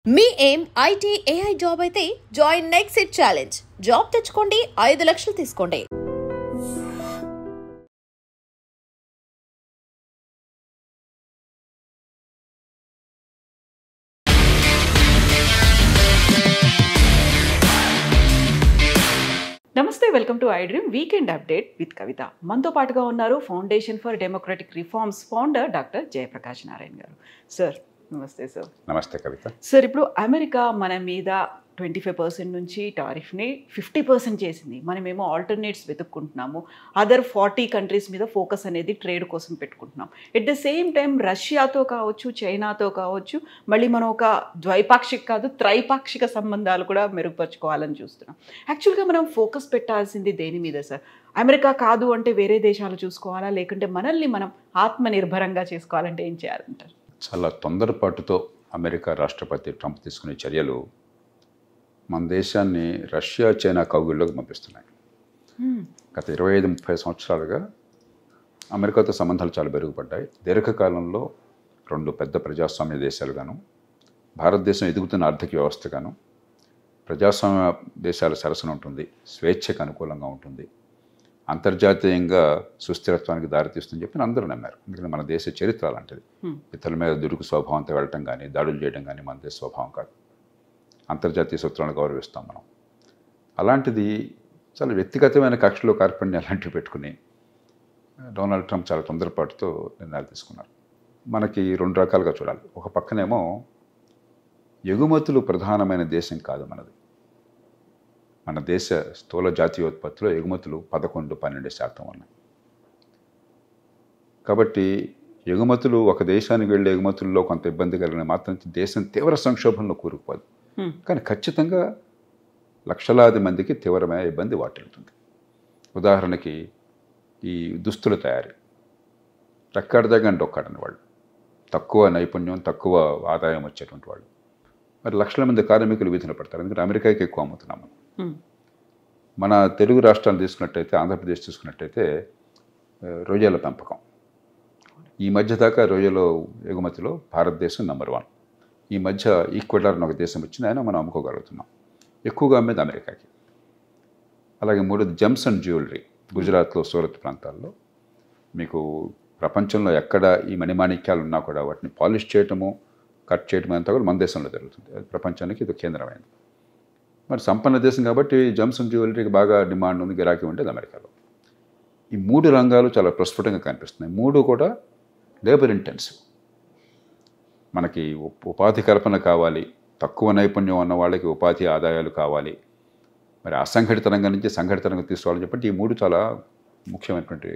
మీ ఏం IT AI job అయితే join next it challenge. Job తెచ్చుకోండి, 5 లక్షలు తీసుకోండి. నమస్తే, welcome to I dream weekend update with Kavitha. మనతో పాటుగా ఉన్నారు foundation for democratic reforms founder doctor Jayaprakash Narayana గారు. సార్ నమస్తే. సార్ నమస్తే కవిత. సార్, ఇప్పుడు అమెరికా మన మీద 25% నుంచి టారిఫ్ని 50% చేసింది. మనమేమో ఆల్టర్నేట్స్ వెతుక్కుంటున్నాము. అదర్ 40 కంట్రీస్ మీద ఫోకస్ అనేది ట్రేడ్ కోసం పెట్టుకుంటున్నాం. ఎట్ ద సేమ్ టైం రష్యాతో కావచ్చు, చైనాతో కావచ్చు, మళ్ళీ మనం ఒక ద్వైపాక్షిక కాదు త్రైపాక్షిక సంబంధాలు కూడా మెరుగుపరుచుకోవాలని చూస్తున్నాం. యాక్చువల్గా మనం ఫోకస్ పెట్టాల్సింది దేని మీద సార్? అమెరికా కాదు అంటే వేరే దేశాలు చూసుకోవాలా, లేకుంటే మనల్ని మనం ఆత్మనిర్భరంగా చేసుకోవాలంటే ఏం చేయాలంటారు? చాలా తొందరపాటుతో అమెరికా రాష్ట్రపతి ట్రంప్ తీసుకునే చర్యలు మన దేశాన్ని రష్యా చైనా కౌగిల్లోకి పంపిస్తున్నాయి. గత 25-30 సంవత్సరాలుగా అమెరికాతో సంబంధాలు చాలా మెరుగుపడ్డాయి. దీర్ఘకాలంలో 2 పెద్ద ప్రజాస్వామ్య దేశాలుగాను, భారతదేశం ఎదుగుతున్న ఆర్థిక వ్యవస్థగాను, ప్రజాస్వామ్య దేశాల సరసన ఉంటుంది, స్వేచ్ఛకు అనుకూలంగా ఉంటుంది, అంతర్జాతీయంగా సుస్థిరత్వానికి దారితీస్తుందని చెప్పి అందరూ నమ్మారు. ఎందుకంటే మన దేశ చరిత్ర అలాంటిది. ఇతరుల మీద దురుకు స్వభావంతో వెళ్ళటం కానీ, దాడులు చేయడం కానీ మన దేశ స్వభావం కాదు. అంతర్జాతీయ సూత్రాలను గౌరవిస్తాం మనం. అలాంటిది చాలా వ్యక్తిగతమైన కక్షలు, కార్పణ్యాలు అలాంటివి పెట్టుకుని డొనాల్డ్ ట్రంప్ చాలా తొందరపాటుతో నిర్ణయాలు తీసుకున్నారు. మనకి 2 రకాలుగా చూడాలి. ఒక పక్కనేమో ఎగుమతులు ప్రధానమైన దేశం కాదు మనది. మన దేశ స్థూల జాతీయోత్పత్తిలో ఎగుమతులు 11-12% ఉన్నాయి. కాబట్టి ఎగుమతులు, ఒక దేశానికి వెళ్ళే ఎగుమతుల్లో కొంత ఇబ్బంది కలిగిన మాత్రం దేశం తీవ్ర సంక్షోభంలో కూరుకుపోదు. కానీ ఖచ్చితంగా లక్షలాది మందికి తీవ్రమైన ఇబ్బంది వాటిల్లుతుంది. ఉదాహరణకి ఈ దుస్తుల తయారీ, రెక్కాడిదాకా డొక్కాడని వాళ్ళు, తక్కువ నైపుణ్యం, తక్కువ ఆదాయం వచ్చేటువంటి వాళ్ళు, మరి లక్షల మంది కార్మికులు వీధిలో పడతారు. ఎందుకంటే అమెరికాకి ఎక్కువ అమ్ముతున్నాము. మన తెలుగు రాష్ట్రాలు తీసుకున్నట్టయితే, ఆంధ్రప్రదేశ్ తీసుకున్నట్టయితే రొయ్యల పెంపకం, ఈ మధ్య దాకా రొయ్యల ఎగుమతిలో భారతదేశం నెంబర్ 1. ఈ మధ్య ఈక్వెడార్ అని ఒక దేశం వచ్చింది, అయినా మనం అమ్ముకోగలుగుతున్నాం. ఎక్కువగా అమ్మేది అమెరికాకి. అలాగే 3 జెమ్స్ అండ్ జ్యువెలరీ, గుజరాత్లో సూరత్ ప్రాంతాల్లో మీకు ప్రపంచంలో ఎక్కడ ఈ మణిమాణిక్యాలు ఉన్నా కూడా వాటిని పాలిష్ చేయటము, కట్ చేయటం అంతా కూడా మన దేశంలో జరుగుతుంది. అది ప్రపంచానికి ఇది కేంద్రమైంది. మరి సంపన్న దేశం కాబట్టి జెమ్స్ అండ్ జ్యువెలరీకి బాగా డిమాండ్ ఉంది, గిరాకీ ఉండేది అమెరికాలో. ఈ 3 రంగాలు చాలా ప్రస్ఫుటంగా కనిపిస్తున్నాయి. 3 కూడా లేబర్ ఇంటెన్సివ్. మనకి ఉపాధి కల్పన కావాలి, తక్కువ నైపుణ్యం ఉన్న వాళ్ళకి ఉపాధి ఆదాయాలు కావాలి, మరి అసంఘటిత రంగం నుంచి సంఘటిత రంగం తీసుకోవాలని చెప్పి ఈ 3 చాలా ముఖ్యమైనటువంటి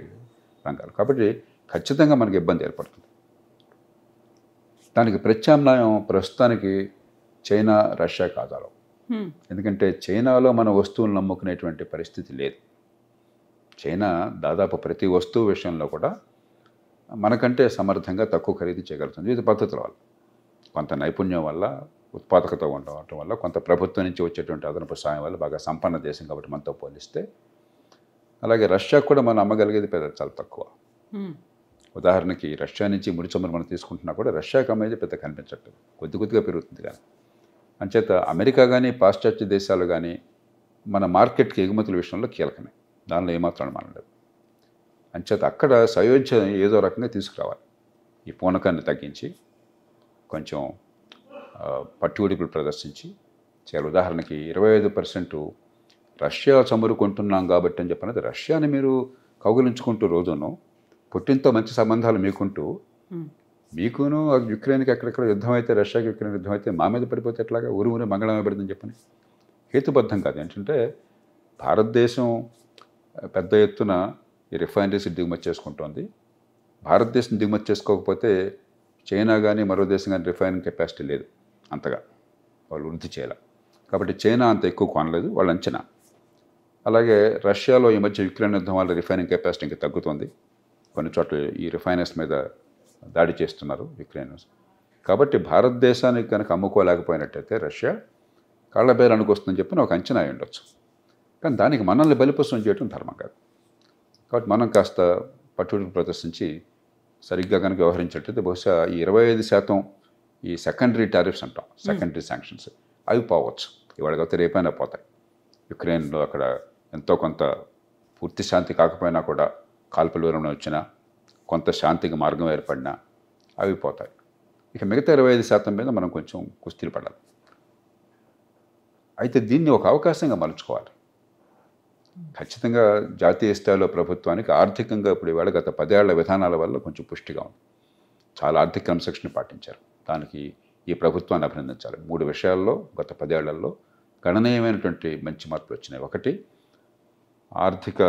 రంగాలు. కాబట్టి ఖచ్చితంగా మనకి ఇబ్బంది ఏర్పడుతుంది. దానికి ప్రత్యామ్నాయం ప్రస్తుతానికి చైనా, రష్యాకి ఆధారం. ఎందుకంటే చైనాలో మన వస్తువులను నమ్ముకునేటువంటి పరిస్థితి లేదు. చైనా దాదాపు ప్రతి వస్తువు విషయంలో కూడా మనకంటే సమర్థంగా తక్కువ ఖరీదు చేయగలుగుతుంది. వివిధ పద్ధతుల వల్ల, కొంత నైపుణ్యం వల్ల, ఉత్పాదకత ఉండటం వల్ల, కొంత ప్రభుత్వం నుంచి వచ్చేటువంటి అదనపు సాయం వల్ల బాగా సంపన్న దేశం కాబట్టి మనతో పోలిస్తే. అలాగే రష్యాకు కూడా మనం అమ్మగలిగేది చాలా తక్కువ. ఉదాహరణకి రష్యా నుంచి ముడి చమురు మనం తీసుకుంటున్నా కూడా రష్యాకి అమ్మేది పెద్ద కనిపించట్లేదు, కొద్దిగా పెరుగుతుంది. కానీ అంచేత అమెరికా కానీ పాశ్చాత్య దేశాలు కానీ మన మార్కెట్కి ఎగుమతుల విషయంలో కీలకమే, దానిలో ఏమాత్రం అనుమానం లేదు. అంచేత అక్కడ సయోధ్య ఏదో రకంగా తీసుకురావాలి. ఈ పూనకాన్ని తగ్గించి కొంచెం పట్టువిడుపులు ప్రదర్శించి చేయాలి. ఉదాహరణకి 25% రష్యా చమురు కొంటున్నాం కాబట్టి అని చెప్పినది, రష్యాని మీరు కౌగిలించుకుంటూ రోజును పుట్టినతో మంచి సంబంధాలు మీకును యుక్రెయిన్కి ఎక్కడెక్కడ యుద్ధం అయితే, రష్యాకి యుక్రెయిన్ యుద్ధం అయితే మా మీద పడిపోతే ఎట్లాగా ఊరు మంగళమే పడుతుందని చెప్పని హేతుబద్ధం కాదు. ఏంటంటే భారతదేశం పెద్ద ఎత్తున ఈ రిఫైనరీస్ దిగుమతి చేసుకుంటోంది. భారతదేశం దిగుమతి చేసుకోకపోతే చైనా కానీ మరో దేశం కానీ రిఫైనింగ్ కెపాసిటీ లేదు, అంతగా వాళ్ళు వృద్ధి చేయాలి. కాబట్టి చైనా అంత ఎక్కువ కొనలేదు వాళ్ళ అంచనా. అలాగే రష్యాలో ఈ మధ్య యుక్రెయిన్ యుద్ధం వల్ల రిఫైనింగ్ కెపాసిటీ ఇంకా తగ్గుతుంది. కొన్ని చోట్ల ఈ రిఫైనర్స్ మీద దాడి చేస్తున్నారు యుక్రెయినర్స్. కాబట్టి భారతదేశానికి కనుక అమ్ముకోలేకపోయినట్టయితే రష్యా కాళ్ళబేరానికి వస్తుందని చెప్పి ఒక అంచనా అయి ఉండొచ్చు. కానీ దానికి మనల్ని బలిపశం చేయడం ధర్మం కాదు. కాబట్టి మనం కాస్త పట్టుదల ప్రదర్శించి సరిగ్గా కనుక వ్యవహరించేటైతే బహుశా ఈ 25% ఈ సెకండరీ టారిఫ్స్ అంటాం, సెకండరీ శాంక్షన్స్, అవి పోవచ్చు. ఇవాళ కాకపోతే రేపైనా పోతాయి. యుక్రెయిన్లో అక్కడ ఎంతో కొంత పూర్తి శాంతి కాకపోయినా కూడా కాల్పుల విరమణ వచ్చినా, కొంత శాంతికి మార్గం ఏర్పడినా అవి పోతాయి. ఇక మిగతా 25% మీద మనం కొంచెం కుస్తీలు పడాలి. అయితే దీన్ని ఒక అవకాశంగా మలుచుకోవాలి. ఖచ్చితంగా జాతీయ స్థాయిలో ప్రభుత్వానికి ఆర్థికంగా ఇప్పుడు ఇవాళ గత 10 ఏళ్ల విధానాల వల్ల కొంచెం పుష్టిగా ఉంది. చాలా ఆర్థిక క్రమశిక్షణ పాటించారు. దానికి ఈ ప్రభుత్వాన్ని అభినందించాలి. 3 విషయాల్లో గత 10 ఏళ్లలో గణనీయమైనటువంటి మంచి మార్పులు వచ్చినాయి. ఒకటి, ఆర్థిక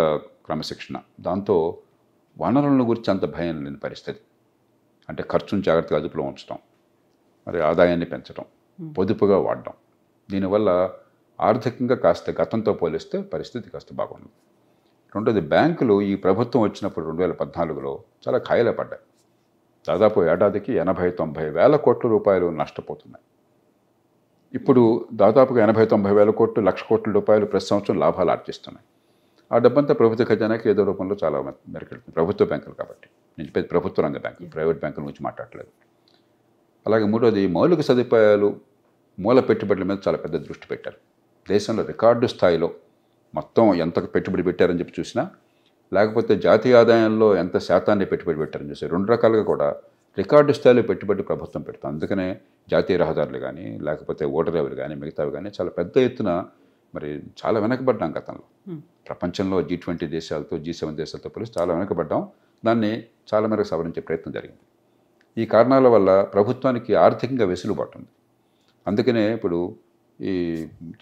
క్రమశిక్షణ. దాంతో వనరులను గురించి అంత భయం లేని పరిస్థితి. అంటే ఖర్చును జాగ్రత్తగా అదుపులో ఉంచడం, మరి ఆదాయాన్ని పెంచడం, పొదుపుగా వాడడం. దీనివల్ల ఆర్థికంగా కాస్త గతంతో పోలిస్తే పరిస్థితి కాస్త బాగుంది. రెండోది, బ్యాంకులు ఈ ప్రభుత్వం వచ్చినప్పుడు 2014లో చాలా ఖాయిలా పడ్డాయి. దాదాపు ఏడాదికి 80-90 వేల కోట్ల రూపాయలు నష్టపోతున్నాయి. ఇప్పుడు దాదాపుగా 80-90 వేల కోట్లు, 1,00,000 కోట్ల రూపాయలు ప్రతి సంవత్సరం లాభాలు ఆర్జిస్తున్నాయి. ఆ డబ్బంతా ప్రభుత్వ ఖజానాకి ఏదో రూపంలో చాలా మెరుకెళ్తుంది. ప్రభుత్వ బ్యాంకులు కాబట్టి. నేను చెప్పేది ప్రభుత్వ రంగ బ్యాంకులు, ప్రైవేట్ బ్యాంకుల గురించి మాట్లాడలేదు. అలాగే మూడోది, మౌలిక సదుపాయాలు, మూల పెట్టుబడుల మీద చాలా పెద్ద దృష్టి పెట్టారు. దేశంలో రికార్డు స్థాయిలో మొత్తం ఎంత పెట్టుబడి పెట్టారని చెప్పి చూసినా, లేకపోతే జాతీయ ఆదాయంలో ఎంత శాతాన్ని పెట్టుబడి పెట్టారని చూసి, 2 రకాలుగా కూడా రికార్డు స్థాయిలో పెట్టుబడి ప్రభుత్వం పెడుతుంది. అందుకనే జాతీయ రహదారులు కానీ, లేకపోతే ఓడరేవులు కానీ, మిగతావి కానీ చాలా పెద్ద ఎత్తున మరి చాలా వెనకబడ్డాం గతంలో. ప్రపంచంలో G20 దేశాలతో, G7 దేశాలతో పోలిసి చాలా వెనకబడ్డాం. దాన్ని చాలా మేరకు సవరించే ప్రయత్నం జరిగింది. ఈ కారణాల వల్ల ప్రభుత్వానికి ఆర్థికంగా వెసులుబాటు ఉంది. అందుకనే ఇప్పుడు ఈ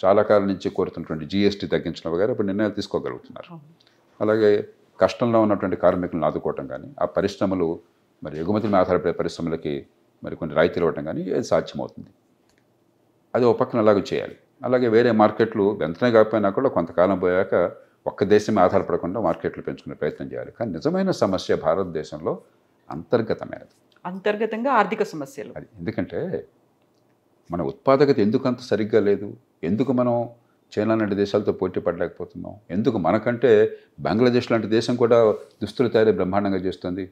చాలా కాలం నుంచి కోరుతున్నటువంటి GST తగ్గించడం వగైరా ఇప్పుడు నిర్ణయాలు తీసుకోగలుగుతున్నారు. అలాగే కష్టంలో ఉన్నటువంటి కార్మికులను ఆదుకోవటం కానీ, ఆ పరిశ్రమలు మరి ఎగుమతి మీద ఆధారపడే పరిశ్రమలకి మరి కొన్ని రాయితీలు ఇవ్వటం కానీ అది సాధ్యమవుతుంది. అది ఒక పక్కన అలాగే చేయాలి. అలాగే వేరే మార్కెట్లు వెంటనే కాకపోయినా కూడా కొంతకాలం పోయాక ఒక్క దేశమే ఆధారపడకుండా మార్కెట్లు పెంచుకునే ప్రయత్నం చేయాలి. కానీ నిజమైన సమస్య భారతదేశంలో అంతర్గతమైనది. అంతర్గతంగా ఆర్థిక సమస్యలు. అది ఎందుకంటే మన ఉత్పాదకత ఎందుకు అంత సరిగ్గా లేదు? ఎందుకు మనం చైనా లాంటి దేశాలతో పోటీ పడలేకపోతున్నాం? ఎందుకు మనకంటే బంగ్లాదేశ్ లాంటి దేశం కూడా దుస్తుల తయారీ బ్రహ్మాండంగా చేస్తుంది?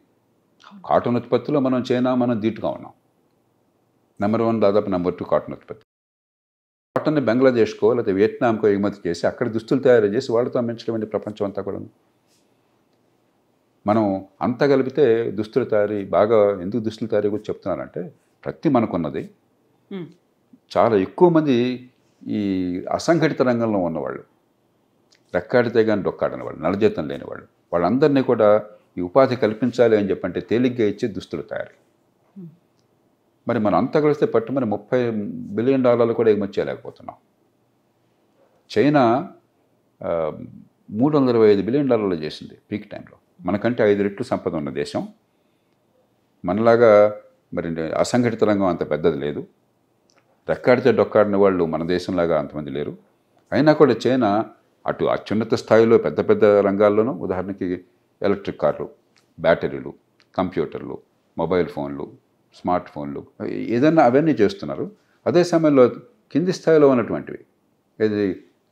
కాటన్ ఉత్పత్తిలో మనం ధీటుగా ఉన్నాం. నెంబర్ 1, దాదాపు నెంబర్ 2 కాటన్ ఉత్పత్తి. కాటన్ని బంగ్లాదేశ్కో లేకపోతే వియత్నాంకో ఎగుమతి చేసి అక్కడ దుస్తులు తయారు చేసి వాళ్ళతో అమ్మించడం ప్రపంచం అంతా కూడా. మనం అంతా కలిపితే దుస్తుల తయారీ బాగా ఎందుకు దుస్తుల తయారీ గురించి చెప్తున్నానంటే, ప్రతి మనకున్నది చాలా ఎక్కువ మంది ఈ అసంఘటిత రంగంలో ఉన్నవాళ్ళు, రెక్కాడితే కానీ డొక్కాడని వాళ్ళు, నలజీతం లేని వాళ్ళు, వాళ్ళందరినీ కూడా ఈ ఉపాధి కల్పించాలి అని చెప్పంటే తేలిగ్గా ఇచ్చే దుస్తులు తయారీ. మరి మనం అంతా కలిస్తే పట్టుమని $30 బిలియన్ కూడా ఎగుమతి చేయలేకపోతున్నాం. చైనా $325 బిలియన్ చేసింది పీక్ టైంలో. మనకంటే 5 రెట్లు సంపద ఉన్న దేశం. మనలాగా మరి అసంఘటిత రంగం అంత పెద్దది లేదు. రెక్కాడితే డొక్కాడిన వాళ్ళు మన దేశంలాగా అంతమంది లేరు. అయినా కూడా చైనా అటు అత్యున్నత స్థాయిలో పెద్ద పెద్ద రంగాల్లోనూ, ఉదాహరణకి ఎలక్ట్రిక్ కార్లు, బ్యాటరీలు, కంప్యూటర్లు, మొబైల్ ఫోన్లు, స్మార్ట్ ఫోన్లు, ఏదన్నా అవన్నీ చేస్తున్నారు. అదే సమయంలో కింది స్థాయిలో ఉన్నటువంటివి, ఇది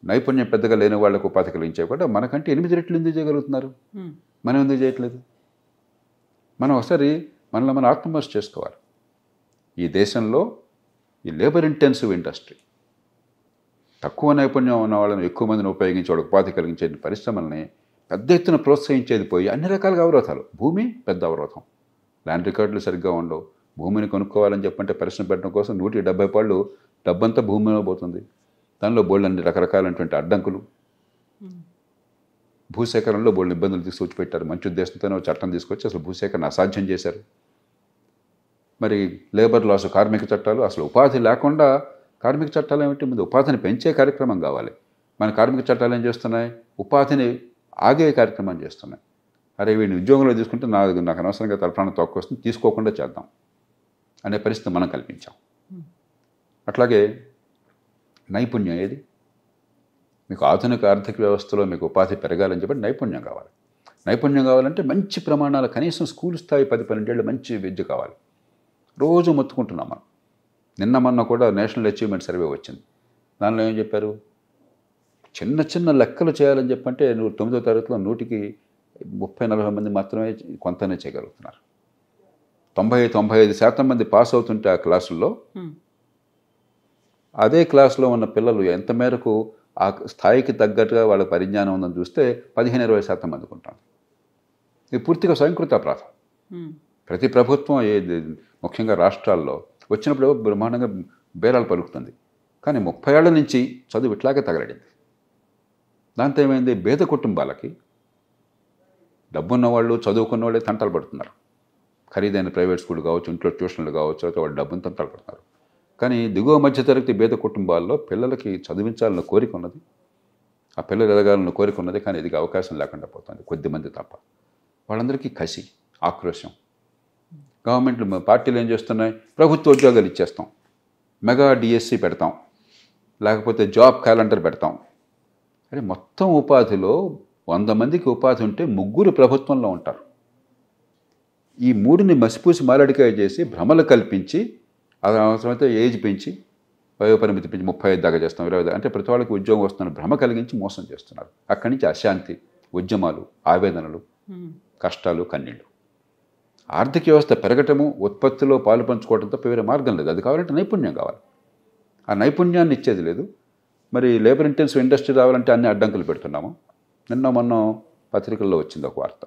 నైపుణ్యం పెద్దగా లేని వాళ్ళకు ఉపాధి కలిగించే కూడా మనకంటే 8 రెట్లు ఎందుకు చేయగలుగుతున్నారు? మనం ఎందుకు చేయట్లేదు? మనం ఒకసారి మనలో మనం ఆత్మవిమర్శ చేసుకోవాలి. ఈ దేశంలో ఈ లేబర్ ఇంటెన్సివ్ ఇండస్ట్రీ, తక్కువ నైపుణ్యం ఉన్న వాళ్ళని ఎక్కువ మందిని ఉపయోగించి వాళ్ళకి ఉపాధి కలిగించే పరిశ్రమల్ని పెద్ద ఎత్తున ప్రోత్సహించేది పోయి అన్ని రకాలుగా అవరోధాలు. భూమి పెద్ద అవరోధం, ల్యాండ్ రికార్డులు సరిగ్గా ఉండవు. భూమిని కొనుక్కోవాలని చెప్పంటే పరిశ్రమ పెట్టడం కోసం 170 పాళ్ళు డబ్బంతా భూమిలో పోతుంది. దానిలో బోళ్ళన్ని రకరకాలైనటువంటి అడ్డంకులు, భూసేకరణలో బోళ్ళని ఇబ్బందులు తీసుకొచ్చి పెట్టారు. మంచి ఉద్దేశంతోనే చట్టం తీసుకొచ్చి అసలు భూసేకరణ అసాధ్యం చేశారు. మరి లేబర్ లాస్, కార్మిక చట్టాలు, అసలు ఉపాధి లేకుండా కార్మిక చట్టాలు ఏమిటి? ముందు ఉపాధిని పెంచే కార్యక్రమం కావాలి. మన కార్మిక చట్టాలు ఏం చేస్తున్నాయి? ఉపాధిని ఆగే కార్యక్రమం చేస్తున్నాయి. అరే వీడిని ఉద్యోగంలో తీసుకుంటే నాకు అనవసరంగా తలప్రాణం తక్కువ వస్తుంది, తీసుకోకుండా చేద్దాం అనే పరిస్థితి మనం కల్పించాం. అట్లాగే నైపుణ్యం ఏది? మీకు ఆధునిక ఆర్థిక వ్యవస్థలో మీకు ఉపాధి పెరగాలని చెప్పి నైపుణ్యం కావాలి. నైపుణ్యం కావాలంటే మంచి ప్రమాణాలు, కనీసం స్కూల్ స్థాయి 10-12 ఏళ్ళు మంచి విద్య కావాలి. రోజు మొత్తుకుంటున్నాం మనం. నిన్న మొన్న కూడా నేషనల్ అచీవ్మెంట్ సర్వే వచ్చింది. దానిలో ఏం చెప్పారు? చిన్న చిన్న లెక్కలు చేయాలని చెప్పంటే 9వ తరగతిలో 100కి 30-40 మంది మాత్రమే కొంతనే చేయగలుగుతున్నారు. 90-95% మంది పాస్ అవుతుంటే ఆ క్లాసుల్లో అదే క్లాసులో ఉన్న పిల్లలు ఎంత మేరకు ఆ స్థాయికి తగ్గట్టుగా వాళ్ళ పరిజ్ఞానం ఉందని చూస్తే 15-20% మందికి ఉంటాం. ఇది పూర్తిగా స్వయంకృత అపరాధం. ప్రతి ప్రభుత్వం ముఖ్యంగా రాష్ట్రాల్లో వచ్చినప్పుడు బ్రహ్మాండంగా బేరాలు పలుకుతుంది, కానీ 30 ఏళ్ల నుంచి చదువు ఇట్లాగే తగలడింది. దాంతో ఏమైంది, పేద కుటుంబాలకి డబ్బున్న వాళ్ళు చదువుకున్న వాళ్ళే తంటలు పడుతున్నారు. ఖరీదైన ప్రైవేట్ స్కూల్ కావచ్చు, ఇంట్లో ట్యూషన్లు కావచ్చు, అయితే వాళ్ళు డబ్బును తంటలు పడుతున్నారు. కానీ దిగువ మధ్యతరగతి పేద కుటుంబాల్లో పిల్లలకి చదివించాలన్న కోరిక ఉన్నది, ఆ పిల్లలు ఎదగాలన్న కోరిక ఉన్నది, కానీ ఇది అవకాశం లేకుండా పోతుంది కొద్దిమంది తప్ప. వాళ్ళందరికీ కసి, ఆక్రోశం. గవర్నమెంట్లు పార్టీలు ఏం చేస్తున్నాయి, ప్రభుత్వ ఉద్యోగాలు ఇచ్చేస్తాం, మెగా డిఎస్సి పెడతాం, లేకపోతే జాబ్ క్యాలెండర్ పెడతాం. అంటే మొత్తం ఉపాధిలో 100 మందికి ఉపాధి ఉంటే 3 ప్రభుత్వంలో ఉంటారు. ఈ 3ని మసిపూసి మారడికాయ చేసి భ్రమలు కల్పించి, అది అవసరమైతే ఏజ్ పెంచి, వయోపరిమితి పెంచి 35 దాకా చేస్తాం, 20 అంటే ప్రతి వాళ్ళకి ఉద్యోగం వస్తున్న భ్రమ కలిగించి మోసం చేస్తున్నారు. అక్కడి నుంచి అశాంతి, ఉద్యమాలు, ఆవేదనలు, కష్టాలు, కన్నీళ్ళు. ఆర్థిక వ్యవస్థ పెరగటము, ఉత్పత్తిలో పాలు పంచుకోవడంతో వేరే మార్గం లేదు. అది కావాలంటే నైపుణ్యం కావాలి, ఆ నైపుణ్యాన్ని ఇచ్చేది లేదు. మరి లేబర్ ఇంటెన్సివ్ ఇండస్ట్రీ రావాలంటే అన్ని అడ్డంకులు పెడుతున్నాము. మొన్న పత్రికల్లో వచ్చింది ఒక వార్త,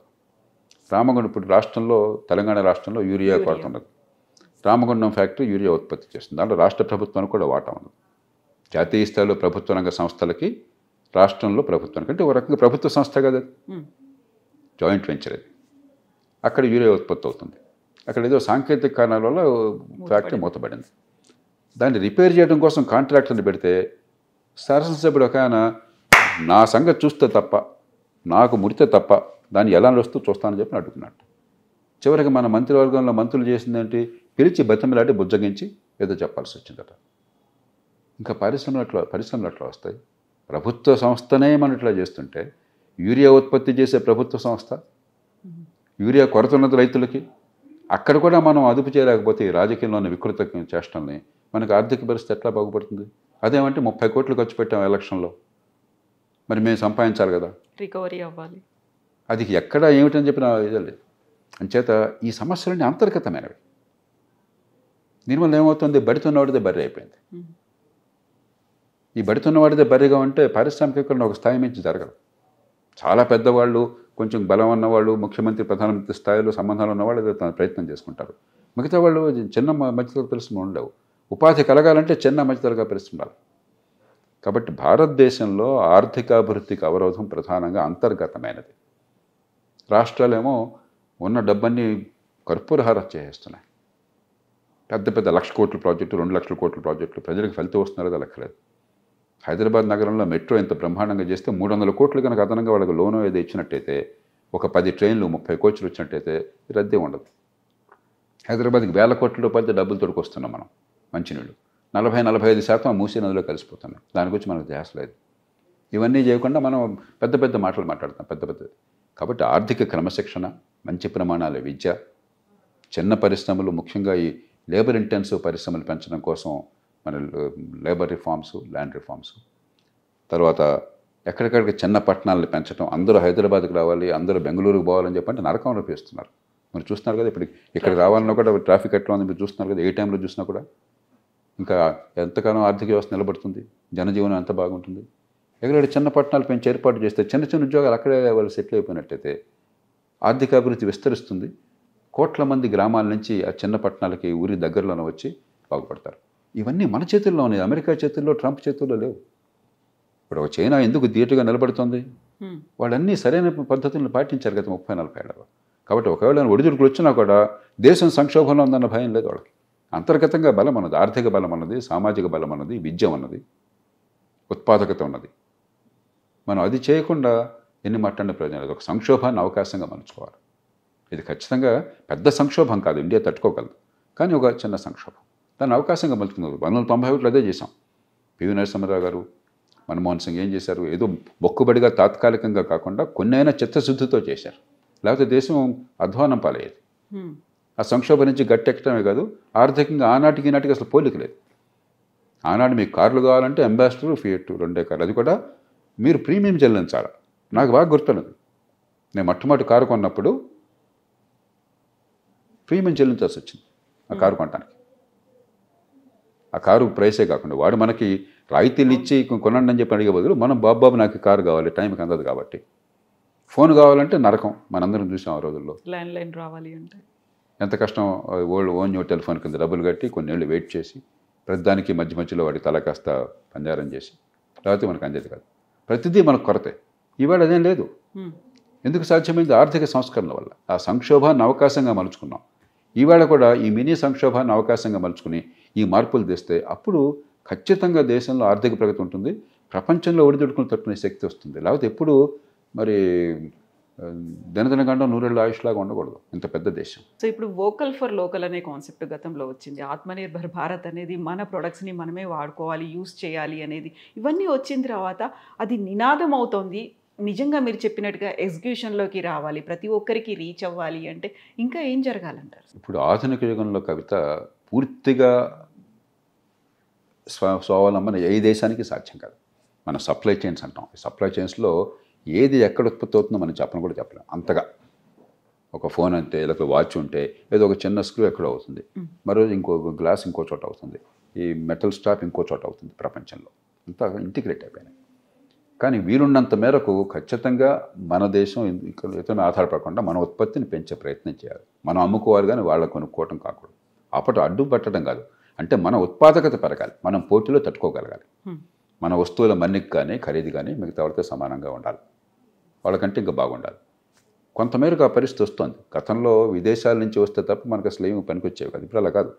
రామగుండం, ఇప్పుడు రాష్ట్రంలో, తెలంగాణ రాష్ట్రంలో యూరియా కొరత ఉన్నది. రామగుండం ఫ్యాక్టరీ యూరియా ఉత్పత్తి చేస్తుంది, దాంట్లో రాష్ట్ర ప్రభుత్వానికి కూడా వాటా ఉన్నది. జాతీయ స్థాయిలో ప్రభుత్వ రంగ సంస్థలకి, రాష్ట్రంలో ప్రభుత్వానికి, అంటే ఒక రకంగా ప్రభుత్వ సంస్థ కదా, జాయింట్ వెంచర్ అది. అక్కడ యూరియా ఉత్పత్తి అవుతుంది. అక్కడ ఏదో సాంకేతిక కారణాల వల్ల ఫ్యాక్టరీ మూతపడింది. దాన్ని రిపేర్ చేయడం కోసం కాంట్రాక్టర్ని పెడితే శాసనసభ్యుడు ఒక ఆయన, నా సంగతి చూస్తే తప్ప, నాకు ముడితే తప్ప దాన్ని ఎలా నడుస్తూ చూస్తానని చెప్పి అడుగుతున్నాడు. చివరికి మన మంత్రివర్గంలో మంత్రులు చేసిందేంటి, పిలిచి బతిమలాడి బుజ్జగించి ఏదో చెప్పాల్సి వచ్చిందట. ఇంకా పరిశ్రమలు అట్లా వస్తాయి. ప్రభుత్వ సంస్థనే మనం ఇట్లా చేస్తుంటే, యూరియా ఉత్పత్తి చేసే ప్రభుత్వ సంస్థ, యూరియా కొరత ఉన్నది రైతులకి, అక్కడ కూడా మనం అదుపు చేయలేకపోతే ఈ రాజకీయంలోని వికృత చేష్టల్ని, మనకు ఆర్థిక పరిస్థితి ఎట్లా బాగుపడుతుంది? అదేమంటే 30 కోట్లు ఖర్చు పెట్టాం ఎలక్షన్లో, మరి మేము సంపాదించాలి కదా, రికవరీ అవ్వాలి. అది ఎక్కడ ఏమిటని చెప్పిన ఇదే లేదు. అంచేత ఈ సమస్యలన్నీ అంతర్గతమైనవి. దీనివల్ల ఏమవుతుంది, బడితున్నవాడిదే బర్రె అయిపోయింది. ఈ బడితున్నవాడిదే బర్రెగా ఉంటే పారిశ్రామికీకరణ ఒక స్థాయి మించి జరగదు. చాలా పెద్దవాళ్ళు, కొంచెం బలం ఉన్నవాళ్ళు, ముఖ్యమంత్రి, ప్రధానమంత్రి స్థాయిలో సంబంధాలు ఉన్నవాళ్ళు ప్రయత్నం చేసుకుంటారు. మిగతా వాళ్ళు చిన్న మధ్యతరగతి పరిశ్రమలు ఉండవు. ఉపాధి కలగాలంటే చిన్న మధ్యతరగతి పరిశ్రమలు. కాబట్టి భారతదేశంలో ఆర్థికాభివృద్ధికి అవరోధం ప్రధానంగా అంతర్గతమైనది. రాష్ట్రాలేమో ఉన్న డబ్బన్ని కర్పూరహారం చేసేస్తున్నాయి. పెద్ద పెద్ద 1,00,000 కోట్ల ప్రాజెక్టు, 2 లక్షల కోట్ల ప్రాజెక్టులు, ప్రజలకు ఫలితం వస్తున్నారో లెక్కలేదు. హైదరాబాద్ నగరంలో మెట్రో ఎంత బ్రహ్మాండంగా చేస్తే 300 కోట్లు కనుక అదనంగా వాళ్ళకి లోను ఏదో ఇచ్చినట్టయితే, ఒక 10 ట్రైన్లు 30 కోచ్లు వచ్చినట్టయితే రద్దీ ఉండదు. హైదరాబాద్కి 1,000 కోట్ల రూపాయలతో డబ్బులు తొడుకొస్తున్నాం మనం. మంచినీళ్ళు 40-45% మూసీ నదిలో కలిసిపోతున్నాయి. దాని గురించి మనకు ధ్యాస లేదు. ఇవన్నీ చేయకుండా మనం పెద్ద పెద్ద మాటలు మాట్లాడతాం, పెద్ద పెద్దది. కాబట్టి ఆర్థిక క్రమశిక్షణ, మంచి ప్రమాణాల విద్య, చిన్న పరిశ్రమలు, ముఖ్యంగా ఈ లేబర్ ఇంటెన్సివ్ పరిశ్రమలు పెంచడం కోసం మన లేబర్ రిఫార్మ్స్, ల్యాండ్ రిఫార్మ్స్, తర్వాత ఎక్కడికక్కడికి చిన్న పట్టణాలను పెంచడం. అందరూ హైదరాబాద్కి రావాలి, అందరూ బెంగళూరుకు పోవాలని చెప్పంటే నరకం రూపిస్తున్నారు. మీరు చూస్తున్నారు కదా, ఇప్పుడు ఇక్కడికి రావాలన్నా కూడా ట్రాఫిక్ ఎట్లా ఉంది మీరు చూస్తున్నారు కదా, ఏ టైంలో చూసినా కూడా. ఇంకా ఎంతకాలం ఆర్థిక వ్యవస్థ నిలబడుతుంది, జనజీవనం ఎంత బాగుంటుంది? ఎక్కడైనా చిన్న పట్టణాలు పెంచి ఏర్పాటు చేస్తే, చిన్న చిన్న ఉద్యోగాలు అక్కడే వాళ్ళు సెటిల్ అయిపోయినట్టయితే ఆర్థిక అభివృద్ధి విస్తరిస్తుంది. కోట్ల మంది గ్రామాల నుంచి ఆ చిన్న పట్టణాలకి ఊరి దగ్గరలోనే వచ్చి బాగుపడతారు. ఇవన్నీ మన చేతుల్లో ఉన్నాయి, అమెరికా చేతుల్లో, ట్రంప్ చేతుల్లో లేవు. ఇప్పుడు ఒక చైనా ఎందుకు ధీటుగా నిలబడుతుంది? వాళ్ళన్నీ సరైన పద్ధతులను పాటించారు గత 30-40 ఏళ్ళలో. కాబట్టి ఒకవేళ ఒడిదుడుకులు వచ్చినా కూడా దేశం సంక్షోభంలో ఉందన్న భయం లేదు వాళ్ళకి. అంతర్గతంగా బలం ఉన్నది, ఆర్థిక బలం ఉన్నది, సామాజిక బలం ఉన్నది, విద్య ఉన్నది, ఉత్పాదకత ఉన్నది. మనం అది చేయకుండా ఎన్ని మాట్లాడిన ప్రయోజనం లేదు. ఒక సంక్షోభాన్ని అవకాశంగా మలుచుకోవాలి. ఇది ఖచ్చితంగా పెద్ద సంక్షోభం కాదు, ఇండియా తట్టుకోగలదు, కానీ ఒక చిన్న సంక్షోభం, దాన్ని అవకాశంగా మలుచుకున్నారు. 1991 అదే చేశాం. పివి నరసింహారావు గారు, మన్మోహన్ సింగ్ ఏం చేశారు? ఏదో మొక్కుబడిగా తాత్కాలికంగా కాకుండా కొన్నైనా చిత్తశుద్ధితో చేశారు. లేకపోతే దేశం అధ్వానం పాలయ్యేది. ఆ సంక్షోభం నుంచి గట్టెక్కడమే కాదు, ఆర్థికంగా ఆనాటికి ఈనాటికి అసలు పోలిక లేదు. ఆనాడు మీకు కార్లు కావాలంటే అంబాసిడర్, ఫియట్ 2 కార్లు, అది కూడా మీరు ప్రీమియం చెల్లించాలి. నాకు బాగా గుర్తున్నది, నేను మొట్టమొదటి కారు కొన్నప్పుడు ప్రీమియం చెల్లించాల్సి వచ్చింది ఆ కారు కొనడానికి. ఆ కారు ప్రైసే కాకుండా వాడు మనకి రాయితీలు ఇచ్చి కొనండి అని చెప్పి అడిగే బదులు మనం బాబు నాకు కారు కావాలి, టైంకి అందదు కాబట్టి. ఫోన్ కావాలంటే నరకం, మనందరం చూసాం ఆ రోజుల్లో. ల్యాండ్లైన్ రావాలి అంటే ఎంత కష్టం. ఓన్ టెలిఫోన్ కింద డబ్బులు కట్టి కొన్నేళ్ళు వెయిట్ చేసి ప్రతిదానికి మధ్య మధ్యలో వాడి తల కాస్త పంజారం చేసి లేకపోతే మనకు అందేది కాదు. ప్రతిదీ మనకు కొరతే. ఈవేళ అదేం లేదు. ఎందుకు సాధ్యమైంది? ఆర్థిక సంస్కరణల వల్ల. ఆ సంక్షోభాన్ని అవకాశంగా మలుచుకున్నాం. ఈవేళ కూడా ఈ మినీ సంక్షోభాన్ని అవకాశంగా మలుచుకుని ఈ మార్పులు తెస్తే అప్పుడు ఖచ్చితంగా దేశంలో ఆర్థిక ప్రగతి ఉంటుంది, ప్రపంచంలో ఒడిదుడుకులు తట్టుకునే శక్తి వస్తుంది. లేకపోతే ఎప్పుడు మరి దినదినగండం నూరేళ్ళ ఆయుష్లాగా ఉండకూడదు ఇంత పెద్ద దేశం. సో ఇప్పుడు వోకల్ ఫర్ లోకల్ అనే కాన్సెప్ట్ గతంలో వచ్చింది. ఆత్మనిర్భర్ భారత్ అనేది మన ప్రొడక్ట్స్ని మనమే వాడుకోవాలి, యూస్ చేయాలి అనేది, ఇవన్నీ వచ్చిన తర్వాత అది నినాదం అవుతోంది. నిజంగా మీరు చెప్పినట్టుగా ఎగ్జిక్యూషన్లోకి రావాలి, ప్రతి ఒక్కరికి రీచ్ అవ్వాలి అంటే ఇంకా ఏం జరగాలంటారు? ఇప్పుడు ఆధునిక యుగంలో కవిత పూర్తిగా స్వావలంబన ఏ దేశానికి సాధ్యం కాదు. మన సప్లై చైన్స్ అంటాం. ఈ సప్లై చైన్స్లో ఏది ఎక్కడ ఉత్పత్తి అవుతుందో మనం చెప్పను కూడా చెప్పలేం. అంతగా ఒక ఫోన్ అంటే లేకపోతే వాచ్ ఉంటే ఏదో ఒక చిన్న స్క్రూ ఎక్కడో అవుతుంది, మరో ఇంకో గ్లాస్ ఇంకో చోట అవుతుంది, ఈ మెటల్ స్టాప్ ఇంకో చోట అవుతుంది. ప్రపంచంలో అంతా ఇంటిగ్రేట్ అయిపోయినాయి. కానీ వీలున్నంత మేరకు ఖచ్చితంగా మన దేశం ఇతర ఆధారపడకుండా మన ఉత్పత్తిని పెంచే ప్రయత్నం చేయాలి. మనం అమ్ముకోవాలి కానీ వాళ్ళ కొనుక్కోవటం కాకూడదు. అప్పటి అడ్డు పెట్టడం కాదు, అంటే మన ఉత్పాదకత పెరగాలి, మనం పోటీలో తట్టుకోగలగాలి. మన వస్తువుల మన్నిక కానీ ఖరీదు కానీ మిగతా వాళ్ళతో సమానంగా ఉండాలి, వాళ్ళకంటే ఇంకా బాగుండాలి. కొంతమేరకు ఆ పరిస్థితి వస్తుంది. గతంలో విదేశాల నుంచి వస్తే తప్ప మనకు అసలు ఏమి పనికొచ్చేవి కాదు. ఇప్పుడు అలా కాదు.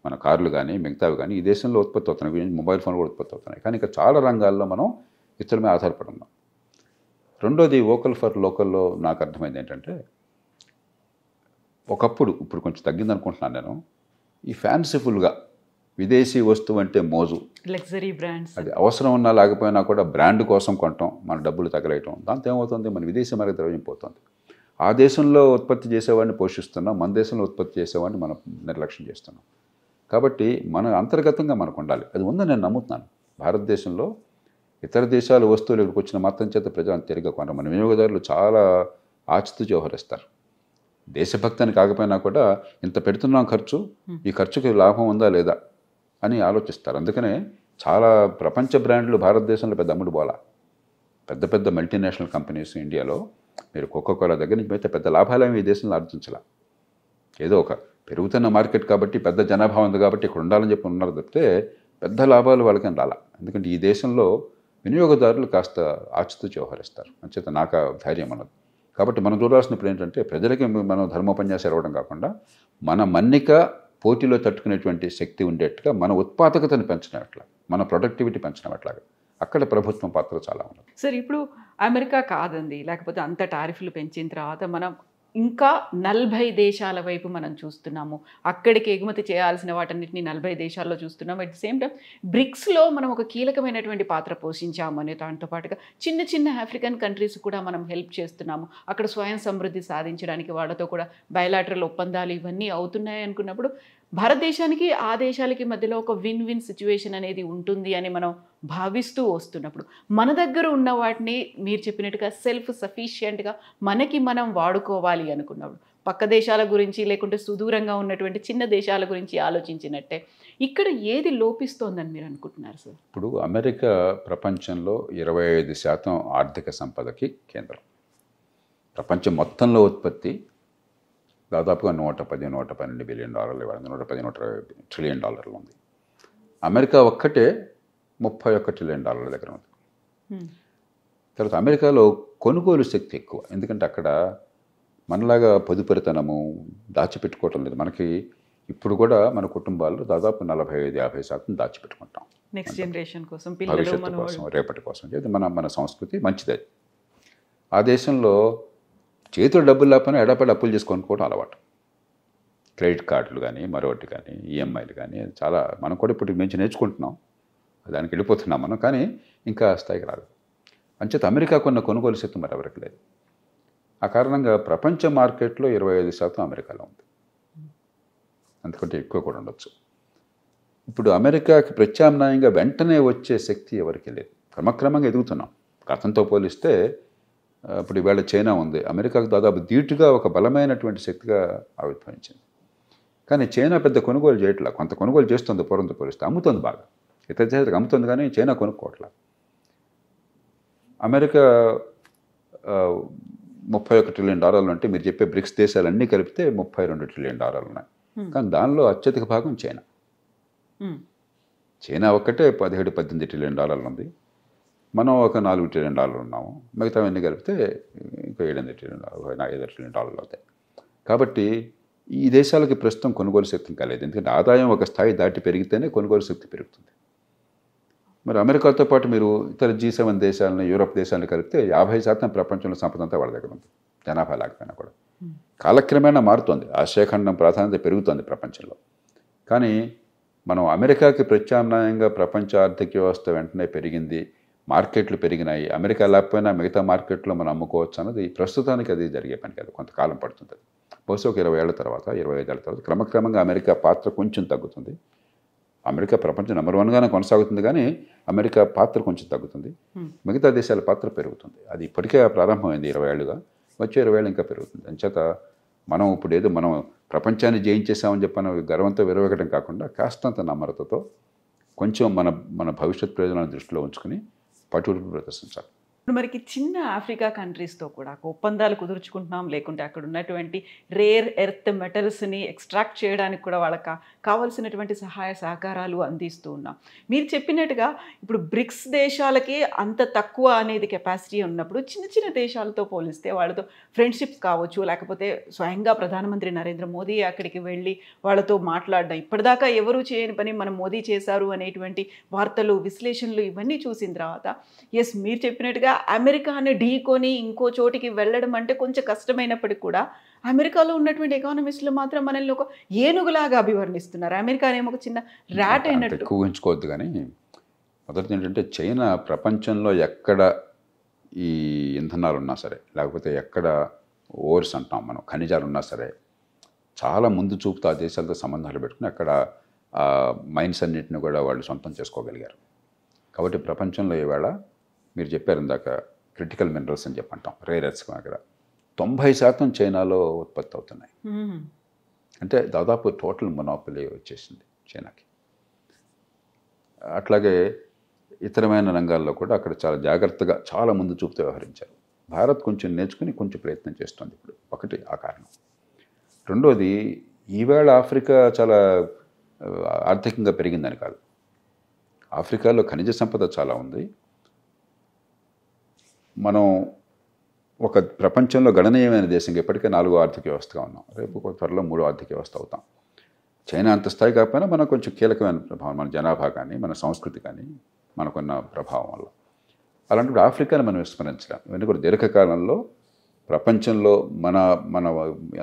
మన కార్లు కానీ మిగతావి కానీ ఈ దేశంలో ఉత్పత్తి అవుతున్నాయి, మొబైల్ ఫోన్ కూడా ఉత్పత్తి అవుతున్నాయి. కానీ ఇంకా చాలా రంగాల్లో మనం ఇతరుల మీద ఆధారపడి ఉన్నాం. రెండోది వోకల్ ఫర్ లోకల్లో నాకు అర్థమైంది ఏంటంటే, ఒకప్పుడు, ఇప్పుడు కొంచెం తగ్గింది అనుకుంటున్నాను నేను, ఈ ఫ్యాన్సీఫుల్గా విదేశీ వస్తువు అంటే మోజు, లగ్జరీ బ్రాండ్స్, అది అవసరం ఉన్నా లేకపోయినా కూడా బ్రాండ్ కోసం కొనటం, మన డబ్బులు తగలేయటం, దాంతో ఏమవుతుంది, మన విదేశీ మార్గ ద్రవ్యం పోతుంది. ఆ దేశంలో ఉత్పత్తి చేసేవాడిని పోషిస్తున్నాం, మన దేశంలో ఉత్పత్తి చేసేవాడిని మనం నిర్లక్ష్యం చేస్తున్నాం. కాబట్టి మన అంతర్గతంగా మనకు ఉండాలి. అది ఉందని నేను నమ్ముతున్నాను. భారతదేశంలో ఇతర దేశాల వస్తువులు ఇక్కడికి వచ్చిన మాత్రం చేత ప్రజలు తిరిగి కొనరు. మన వినియోగదారులు చాలా ఆచితూచి వ్యవహరిస్తారు. దేశభక్తి అని కాకపోయినా కూడా ఇంత పెడుతున్నాం ఖర్చు, ఈ ఖర్చుకి లాభం ఉందా లేదా అని ఆలోచిస్తారు. అందుకనే చాలా ప్రపంచ బ్రాండ్లు భారతదేశంలో పెద్ద అమ్ముడు పోలా. పెద్ద పెద్ద మల్టీనేషనల్ కంపెనీస్ ఇండియాలో మీరు కోకోకోలా దగ్గర నుంచి అయితే పెద్ద లాభాలేమి ఈ దేశంలో ఆర్జించాల. ఏదో ఒక పెరుగుతున్న మార్కెట్ కాబట్టి, పెద్ద జనాభా ఉంది కాబట్టి ఇక్కడ ఉండాలని చెప్పి ఉన్నారు తప్పితే పెద్ద లాభాలు వాళ్ళకేం రాలా. ఎందుకంటే ఈ దేశంలో వినియోగదారులు కాస్త ఆచితూచి వ్యవహరిస్తారు. అంచేత నాకు ధైర్యం అన్నది. కాబట్టి మనం చూడాల్సినప్పుడు ఏంటంటే, ప్రజలకి మనం ధర్మోపన్యాసం ఇవ్వడం కాకుండా మన మన్నిక పోటీలో తట్టుకునేటువంటి శక్తి ఉండేట్టుగా మన ఉత్పాదకతను పెంచినట్ల, మన ప్రొడక్టివిటీ పెంచినట్లాగా అక్కడ ప్రభుత్వం పాత్ర చాలా ఉన్నది. సార్ ఇప్పుడు అమెరికా కాదండి, లేకపోతే అంత టారిఫ్లు పెంచిన తర్వాత మనం ఇంకా 40 దేశాల వైపు మనం చూస్తున్నాము. అక్కడికి ఎగుమతి చేయాల్సిన వాటన్నిటిని 40 దేశాల్లో చూస్తున్నాము. అట్ ది సేమ్ టైం బ్రిక్స్లో మనం ఒక కీలకమైనటువంటి పాత్ర పోషించాము అనే దాంతో పాటుగా చిన్న చిన్న ఆఫ్రికన్ కంట్రీస్ కూడా మనం హెల్ప్ చేస్తున్నాము. అక్కడ స్వయం సమృద్ధి సాధించడానికి వాళ్ళతో కూడా బయలాటరల్ ఒప్పందాలు ఇవన్నీ అవుతున్నాయి అనుకున్నప్పుడు భారతదేశానికి ఆ దేశాలకి మధ్యలో ఒక విన్ విన్ సిచ్యువేషన్ అనేది ఉంటుంది అని మనం భావిస్తూ వస్తున్నప్పుడు, మన దగ్గర ఉన్న వాటిని మీరు చెప్పినట్టుగా సెల్ఫ్ సఫిషియెంట్గా మనకి మనం వాడుకోవాలి అనుకున్నప్పుడు, పక్క దేశాల గురించి లేకుంటే సుదూరంగా ఉన్నటువంటి చిన్న దేశాల గురించి ఆలోచించినట్టే ఇక్కడ ఏది లోపిస్తోందని మీరు అనుకుంటున్నారు సార్? ఇప్పుడు అమెరికా ప్రపంచంలో 25% ఆర్థిక సంపదకి కేంద్రం. ప్రపంచం మొత్తంలో ఉత్పత్తి దాదాపుగా $110-112 బిలియన్, $110-120 ట్రిలియన్ ఉంది. అమెరికా ఒక్కటే $31 ట్రిలియన్ దగ్గర ఉంది. తర్వాత అమెరికాలో కొనుగోలు శక్తి ఎక్కువ. ఎందుకంటే అక్కడ మనలాగా పొదుపరితనము దాచిపెట్టుకోవటం లేదు. మనకి ఇప్పుడు కూడా మన కుటుంబాల్లో దాదాపు 45-50% దాచిపెట్టుకుంటాం నెక్స్ట్ జనరేషన్ కోసం, భవిష్యత్తు కోసం, రేపటి కోసం. ఇది మన సంస్కృతి మంచిది. ఆ దేశంలో చేతులు డబ్బులు లేకపోయినా ఎడపడి అప్పులు చేసి కొనుక్కోవడం అలవాటు. క్రెడిట్ కార్డులు కానీ మరొకటి కానీ ఈఎంఐలు కానీ చాలా మనం కూడా ఇప్పుడు మంచి నేర్చుకుంటున్నాం, దానికి వెళ్ళిపోతున్నాం మనం. కానీ ఇంకా స్థాయికి రాదు. అంచేత అమెరికా కొన్న కొనుగోలు శక్తి మరి ఎవరికి లేదు. ఆ కారణంగా ప్రపంచ మార్కెట్లో 25% అమెరికాలో ఉంది, అంతకంటే ఎక్కువ కూడా ఉండొచ్చు. ఇప్పుడు అమెరికాకి ప్రత్యామ్నాయంగా వెంటనే వచ్చే శక్తి ఎవరికి లేదు. క్రమక్రమంగా ఎదుగుతున్నాం. గతంతో పోలిస్తే ఇప్పుడు ఇవాళ చైనా ఉంది, అమెరికాకు దాదాపు ధీటుగా ఒక బలమైనటువంటి శక్తిగా ఆవిర్భవించింది. కానీ చైనా పెద్ద కొనుగోలు చేయట్లా, కొంత కొనుగోలు చేస్తుంది పూర్వంతో పోలిస్తే, అమ్ముతుంది బాగా, ఇతర దేశాలకు అమ్ముతుంది, కానీ చైనా కొనుక్కోవట్లా. అమెరికా $31 ట్రిలియన్ అంటే మీరు చెప్పే బ్రిక్స్ దేశాలన్నీ కలిపితే $32 ట్రిలియన్ ఉన్నాయి. కానీ దానిలో అత్యధిక భాగం చైనా. చైనా ఒక్కటే $17-18 ట్రిలియన్ ఉంది. మనం ఒక $4 ట్రిలియన్ ఉన్నాము. మిగతావన్నీ కలిపితే ఇంకా $7 ట్రిలియన్, $5 ట్రిలియన్ అవుతాయి. కాబట్టి ఈ దేశాలకి ప్రస్తుతం కొనుగోలు శక్తి ఇంకా లేదు. ఎందుకంటే ఆదాయం ఒక స్థాయి దాటి పెరిగితేనే కొనుగోలు శక్తి పెరుగుతుంది. మరి అమెరికాతో పాటు మీరు ఇతర G7 దేశాలను, యూరోప్ దేశాలను కలిపితే 50% ప్రపంచంలో సంపద అంతా వాళ్ళ దగ్గర ఉంది, జనాభా లేకపోయినా కూడా. కాలక్రమేణా మారుతుంది, ఆసియాఖండం ప్రాధాన్యత పెరుగుతుంది ప్రపంచంలో. కానీ మనం అమెరికాకి ప్రత్యామ్నాయంగా ప్రపంచ ఆర్థిక వ్యవస్థ వెంటనే పెరిగింది, మార్కెట్లు పెరిగినాయి, అమెరికా లేకపోయినా మిగతా మార్కెట్లో మనం అమ్ముకోవచ్చు అన్నది ప్రస్తుతానికి అది జరిగే పని కాదు, కొంతకాలం పడుతుంది. బహుశా ఒక 20 ఏళ్ల తర్వాత, 25 ఏళ్ల తర్వాత క్రమక్రమంగా అమెరికా పాత్ర కొంచెం తగ్గుతుంది. అమెరికా ప్రపంచం నెంబర్ 1గానే కొనసాగుతుంది, కానీ అమెరికా పాత్ర కొంచెం తగ్గుతుంది, మిగతా దేశాల పాత్ర పెరుగుతుంది. అది ఇప్పటికే ప్రారంభమైంది 20 ఏళ్ళుగా, వచ్చే 20 ఏళ్ళు ఇంకా పెరుగుతుంది. అంచేత మనం ఇప్పుడు ఏదో మనం ప్రపంచాన్ని జయించేసామని చెప్పిన గర్వంతో విరవగడం కాకుండా కాస్తంత నమ్రతతో కొంచెం మన భవిష్యత్ ప్రయోజనాలను దృష్టిలో ఉంచుకుని పట్టుదల ప్రదర్శించాలి. ఇప్పుడు మనకి చిన్న ఆఫ్రికా కంట్రీస్తో కూడా ఒప్పందాలు కుదుర్చుకుంటున్నాం, లేకుంటే అక్కడ ఉన్నటువంటి రేర్ ఎర్త్ మెటల్స్ని ఎక్స్ట్రాక్ట్ చేయడానికి కూడా వాళ్ళకి కావాల్సినటువంటి సహాయ సహకారాలు అందిస్తూ ఉన్నాం. మీరు చెప్పినట్టుగా ఇప్పుడు బ్రిక్స్ దేశాలకి అంత తక్కువ అనేది కెపాసిటీ ఉన్నప్పుడు చిన్న చిన్న దేశాలతో పోలిస్తే వాళ్ళతో ఫ్రెండ్షిప్స్ కావచ్చు, లేకపోతే స్వయంగా ప్రధానమంత్రి నరేంద్ర మోదీ అక్కడికి వెళ్ళి వాళ్ళతో మాట్లాడడం, ఇప్పటిదాకా ఎవరు చేయని పని మనం మోదీ చేశారు అనేటువంటి వార్తలు, విశ్లేషణలు ఇవన్నీ చూసిన తర్వాత ఎస్ మీరు చెప్పినట్టుగా అమెరికాని ఢీకొని ఇంకో చోటికి వెళ్ళడం అంటే కొంచెం కష్టమైనప్పటికీ కూడా అమెరికాలో ఉన్నటువంటి ఎకానమిస్టులు మాత్రం మనల్ని ఒక ఏనుగులాగా అభివర్ణిస్తున్నారు. అమెరికానేమో ఒక చిన్న ర్యాట్ అయినట్టు. ఊహించుకోవద్దు. కానీ మొదటి ఏంటంటే చైనా ప్రపంచంలో ఎక్కడ ఈ ఇంధనాలు ఉన్నా సరే, లేకపోతే ఎక్కడ ఓర్స్ అంటాం మనం, ఖనిజాలు ఉన్నా సరే, చాలా ముందు చూపుతూ ఆ దేశాలతో సంబంధాలు పెట్టుకుని అక్కడ మైన్స్ అన్నింటిని కూడా వాళ్ళు సొంతం చేసుకోగలిగారు. కాబట్టి ప్రపంచంలో ఈవేళ మీరు చెప్పారు ఇందాక క్రిటికల్ మినరల్స్ అని చెప్పంటాం, రేర్ ఎర్త్స్, అక్కడ 90% చైనాలో ఉత్పత్తి అవుతున్నాయి. అంటే దాదాపు టోటల్ మొనోపలీ వచ్చేసింది చైనాకి. అట్లాగే ఇతరమైన రంగాల్లో కూడా అక్కడ చాలా జాగ్రత్తగా, చాలా ముందు చూపుతూ వ్యవహరించారు. భారత్ కొంచెం నేర్చుకుని కొంచెం ప్రయత్నం చేస్తుంది ఇప్పుడు. ఒకటి ఆ కారణం. రెండోది, ఈవేళ ఆఫ్రికా చాలా ఆర్థికంగా పెరిగిందని కాదు, ఆఫ్రికాలో ఖనిజ సంపద చాలా ఉంది. మనం ఒక ప్రపంచంలో గణనీయమైన దేశంగా ఇప్పటికే 4వ ఆర్థిక వ్యవస్థగా ఉన్నాం, రేపు త్వరలో 3వ ఆర్థిక వ్యవస్థ అవుతాం. చైనా అంత స్థాయి కాకపోయినా మనం కొంచెం కీలకమైన ప్రభావం, మన జనాభా కానీ మన సంస్కృతి కానీ మనకున్న ప్రభావం వల్ల. అలాంటి ఆఫ్రికాని మనం విస్మరించలేం. ఎందుకంటే దీర్ఘకాలంలో ప్రపంచంలో మన మన